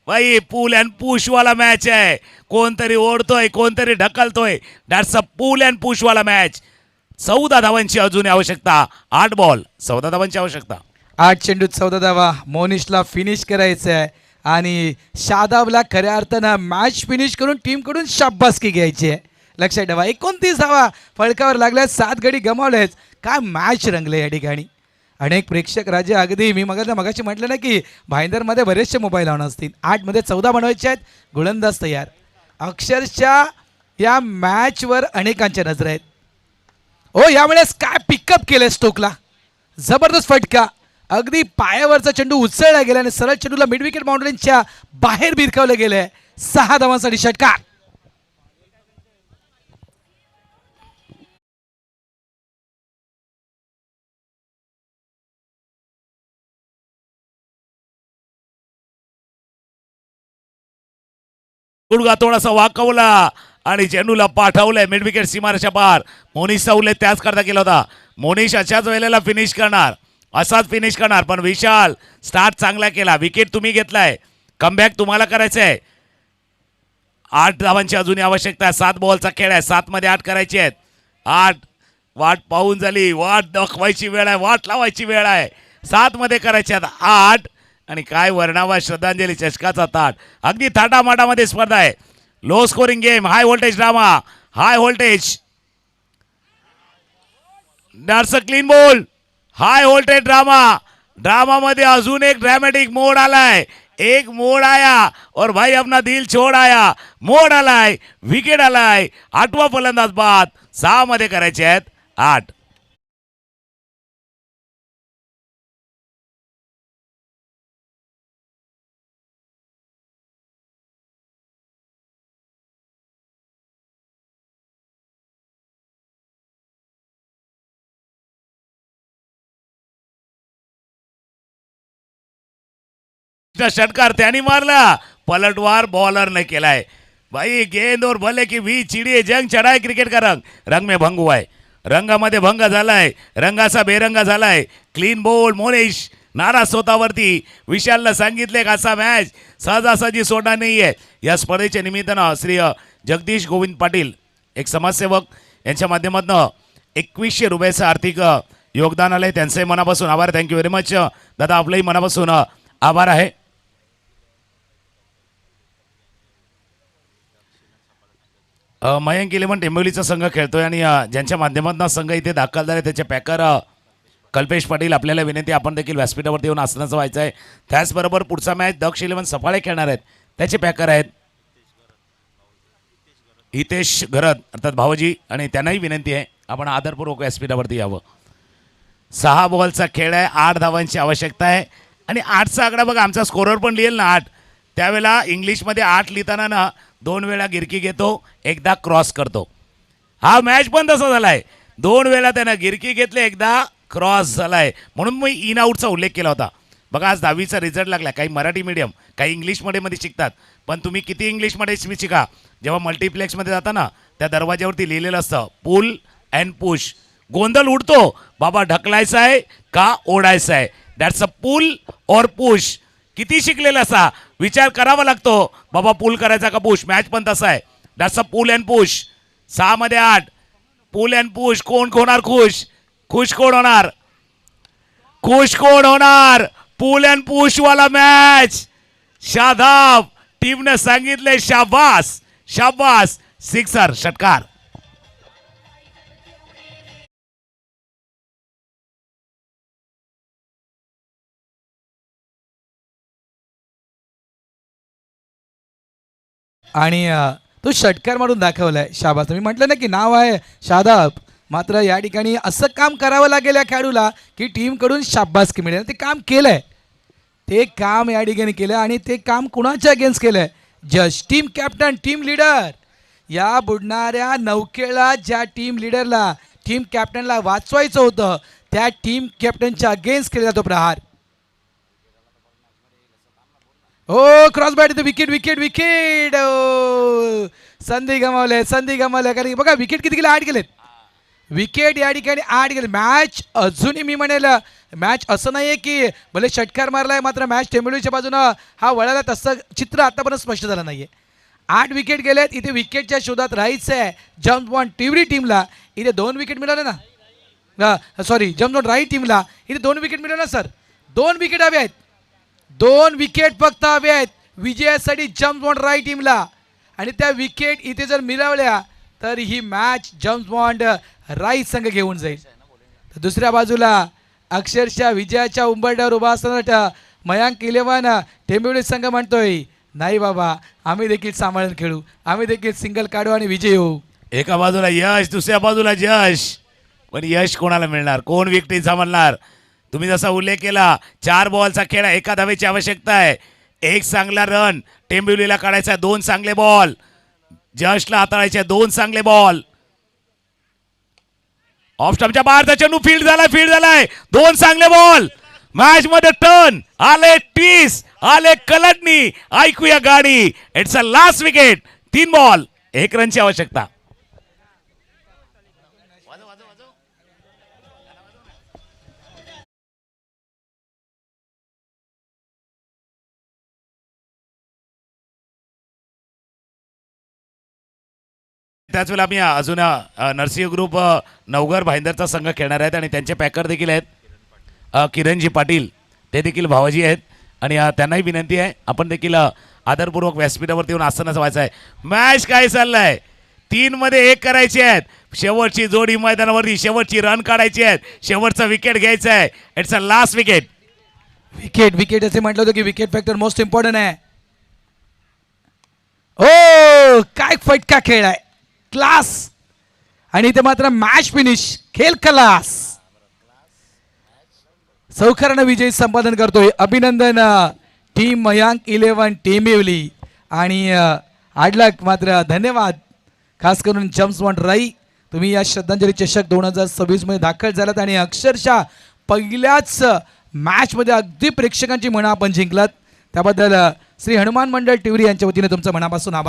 भाई. पूल अँड पुशवाला मॅच आहे. कोणतरी ओढतोय, कोणतरी ढकलतोय. दॅट्स अ पूल अँड पुशवाला मॅच. 14 धावांची अजून आवश्यकता. 8 बॉल 14 धावांची आवश्यकता. 8 चेंडूत 14 धावा. मोनिशला फिनिश करायचं आहे आणि शादाबला खऱ्या अर्थानं मॅच फिनिश करून टीमकडून शाबासकी घ्यायची आहे. लक्षात ठेवा 29 धावा फळकावर लागल्या, 7 गडी गमावलेच. काय मॅच रंगले या ठिकाणी. अनेक प्रेक्षक राजे अगदी मी मगाशी म्हटलं ना की भाईंदरमध्ये बरेचसे मोबाईल लावून असतील. 8 मध्ये 14 बनवायचे आहेत. गोलंदाज तयार. अक्षरशः या मॅचवर अनेकांच्या नजर आहेत. ओ यावेळेस काय पिकअप केलंय स्टोकला, जबरदस्त फटका. अगदी पायावरचा चेंडू उचलला गेला आणि सरळ चेंडूला मिड विकेट बाउंड्रीच्या बाहेर भिरकावलं गेलंय. 6 धावांसाठी षटकार. गुडगा थोडासा वाकवला आणि चेंडूला पाठवलंय मिड विकेट सीमारेषा पार. मोनिशचा उल्लेख त्याच करता केला होता. मोनिश अशाच वेळेला फिनिश करणार, असाच फिनिश करणार. पण विशाल स्टार्ट चांगला केला. विकेट तुम्ही घेतलाय, कमबॅक तुम्हाला करायचं आहे. 8 धावांची अजूनही आवश्यकता आहे. 7 बॉलचा खेळ आहे. 7 मध्ये 8 करायचे आहेत. 8 वाट पाहून झाली, वाट दाखवायची वेळ आहे, वाट लावायची वेळ आहे. 7 मध्ये करायचे आहेत 8. आणि काय वर्णावा श्रद्धांजली चषकाचा ताट. अगदी थाटामाटामध्ये स्पर्धा आहे. Low scoring game, high voltage drama, high voltage. That's a clean ball. High voltage drama मध्ये अजून एक ड्रामॅटिक मोड आलाय. एक मोड आया और भाई अपना दिल छोड़ आया. मोड आलाय, विकेट आलाय. 8वा फलंदाज बाद. 6 मध्ये करायचे आहेत 8. षटकार त्यांनी मारला, पलटवार बॉलर ने केलाय. भाई गेंद और भले की भी चिड़िए जंग चढाय क्रिकेट का रंग में भंग हुआ है. रंगामध्ये भंग झालाय, रंगाचा बेरंग झालाय. Clean ball. मोनिश नाराज स्वतःवरती. विशालला सांगितले का असा मॅच सहजासहजी सोडणार नाहीये. या स्पर्धेच्या निमित्तानं श्री जगदीश गोविंद पाटील एक समाजसेवक यांच्या माध्यमातून 2100 रुपयाचं आर्थिक योगदान आलंय. त्यांचंही मनापासून आभार. थँक्यू व्हेरी मच दादा, आपलंही मनापासून आभार आहे. मयंक 11 टेंबोलीचा संघ खेळतोय आणि ज्यांच्या माध्यमातून संघ इथे दाखल झाले त्याचे पॅकर कल्पेश पाटील. आपल्याला विनंती, आपण देखील व्यासपीठावरती येऊन आसनाचं व्हायचं आहे. त्याचबरोबर पुढचा मॅच दक्ष 11 सफाळे खेळणार आहेत, त्याचे पॅकर आहेत हितेश घरत अर्थात भावजी, आणि त्यांनाही विनंती आहे आपण आदरपूर्वक व्यासपीठावरती यावं. 6 बॉलचा खेळ आहे. 8 धावांची आवश्यकता आहे. आणि 8चा आकडा बघा, आमचा स्कोरर पण लिहिल ना 8, त्यावेळेला इंग्लिशमध्ये 8 लिहिताना ना 2 वेळा गिरकी घेतो, एकदा क्रॉस करतो. हा मॅच पण तसा झालाय. 2 वेळा त्यानं गिरकी घेतले, एकदा क्रॉस झालाय. म्हणून मी इन आउटचा उल्लेख केला होता. बघा आज 10वीचा रिझल्ट लागला. काही मराठी मीडियम, काही इंग्लिश मध्ये शिकतात. पण तुम्ही किती इंग्लिशमध्ये शिका, जेव्हा मल्टिप्लेक्समध्ये जाता ना त्या दरवाज्यावरती लिहिलेलं असतं पुल अँड पुश. गोंधळ उडतो बाबा ढकलायचा आहे का ओढायचा आहे. दॅट्स अ पुल और पुश. किती शिकलेला असा विचार करावा लागतो बाबा पुल करायचा का पुश. मॅच पण तसा आहे. That's a pull and push. 6 मध्ये 8 पुल अँड पुश. कोण होणार खुश. खुश कोण होणार. खुश कोण होणार. पुल अँड पुश वाला मॅच. शादाब टीमने सांगितले शाबास शाबास. सिक्सर षटकार. आणि तो षटकार मारून दाखवलाय. शाबास. तुम्ही म्हटलं ना की नाव आहे शादाब, मात्र या ठिकाणी असं काम करावं लागेल या खेळाडूला की टीमकडून शाबासकी मिळेल. ते काम केलंय. ते काम या ठिकाणी केलं आणि ते काम कुणाच्या अगेन्स्ट केलंय. Just team captain, team leader. या बुडणाऱ्या नौकेला ज्या टीम लीडरला, टीम कॅप्टनला वाचवायचं होतं त्या टीम कॅप्टनच्या अगेन्स्ट केला जातो प्रहार. Oh cross bat. Wicket wicket wicket. संधी गमावल्या कारण बघा विकेट किती गेले. 8 गेलेत विकेट या ठिकाणी. 8 गेले. मॅच अजूनही मी म्हणेल मॅच असं नाही आहे की भले षटकार मारलाय मात्र मॅच टेंबुलीच्या बाजूनं हा वळाला तसं चित्र आतापर्यंत स्पष्ट झालं नाहीये. 8 विकेट गेलेत. इथे विकेटच्या शोधात राहायचं आहे जम्प ऑन टिवरी टीमला. इथे 2 विकेट मिळाले ना. सॉरी जम्प ऑन राईट टीमला इथे 2 विकेट मिळाले ना सर. 2 विकेट हवे आहेत. 2 विकेट फक्त हवे आहेत विजयासाठी जम्प ऑन राईट टीमला. आणि त्या विकेट इथे जर मिळवल्या तर ही मॅच जम्प ऑन राईट संघ घेऊन जाईल. तर दुसऱ्या बाजूला अक्षरशः विजयाच्या उंबरठ्यावर उभा असताना मयांक 11 टेंबिवली संघ म्हणतोय नाही बाबा आम्ही देखील सांभाळून खेळू, आम्ही देखील सिंगल काढू आणि विजय होऊ. एका बाजूला यश दुसऱ्या बाजूला यश. पण यश कोणाला मिळणार. कोण विकेट सांभाळणार. तुम्ही जसा उल्लेख केला 4 बॉलचा खेळ. एका धावेची आवश्यकता आहे. एक चांगला रन टेंबिवलीला काढायचा. 2 चांगले बॉल जशला हाताळायचे. 2 चांगले बॉल. ऑफ स्टंपच्या बाहेरचा चेंडू फील्ड झालाय. 2 चांगले बॉल. मॅच मध्ये टर्न आले. ट्विस्ट आले. कलटणी. ऐकूया गाडी. It's a last wicket. 3 ball 1 रनची आवश्यकता. त्याच वेळेला आम्ही अजून नरसिंह ग्रुप नवघर भाईंदरचा संघ खेळणार आहेत आणि त्यांचे पॅकर देखील आहेत किरणजी पाटील. ते देखील भावाजी आहेत आणि त्यांनाही विनंती आहे आपण देखील आदरपूर्वक व्यासपीठावरती येऊन आसनाचं व्हायचं आहे. मॅच काय चाललाय. 3 मध्ये 1 करायची आहेत. शेवटची जोडी मैदानावरती. शेवटची रन काढायची आहेत. शेवटचा विकेट घ्यायचा आहे. It's a last wicket. Wicket असे म्हटलं होतं की विकेट फॅक्टर मोस्ट इम्पॉर्टंट आहे. ओ काय फटका खेळ आहे. क्लास. आणि इथे मात्र मॅच फिनिश. खेळ क्लास. सौखरानं विजय संपादन करतोय. अभिनंदन टीम मयांक 11 टेंबिवली. आणि आडलाक मात्र धन्यवाद खास करून जम्प्स ऑन राई. तुम्ही या श्रद्धांजली चषक 2026 मध्ये दाखल झालात आणि अक्षरशः पहिल्याच मॅच मध्ये अगदी प्रेक्षकांची मनं आपण जिंकलात. त्याबद्दल श्री हनुमान मंडळ टिवरी यांच्या वतीने तुमचं मनापासून आभार.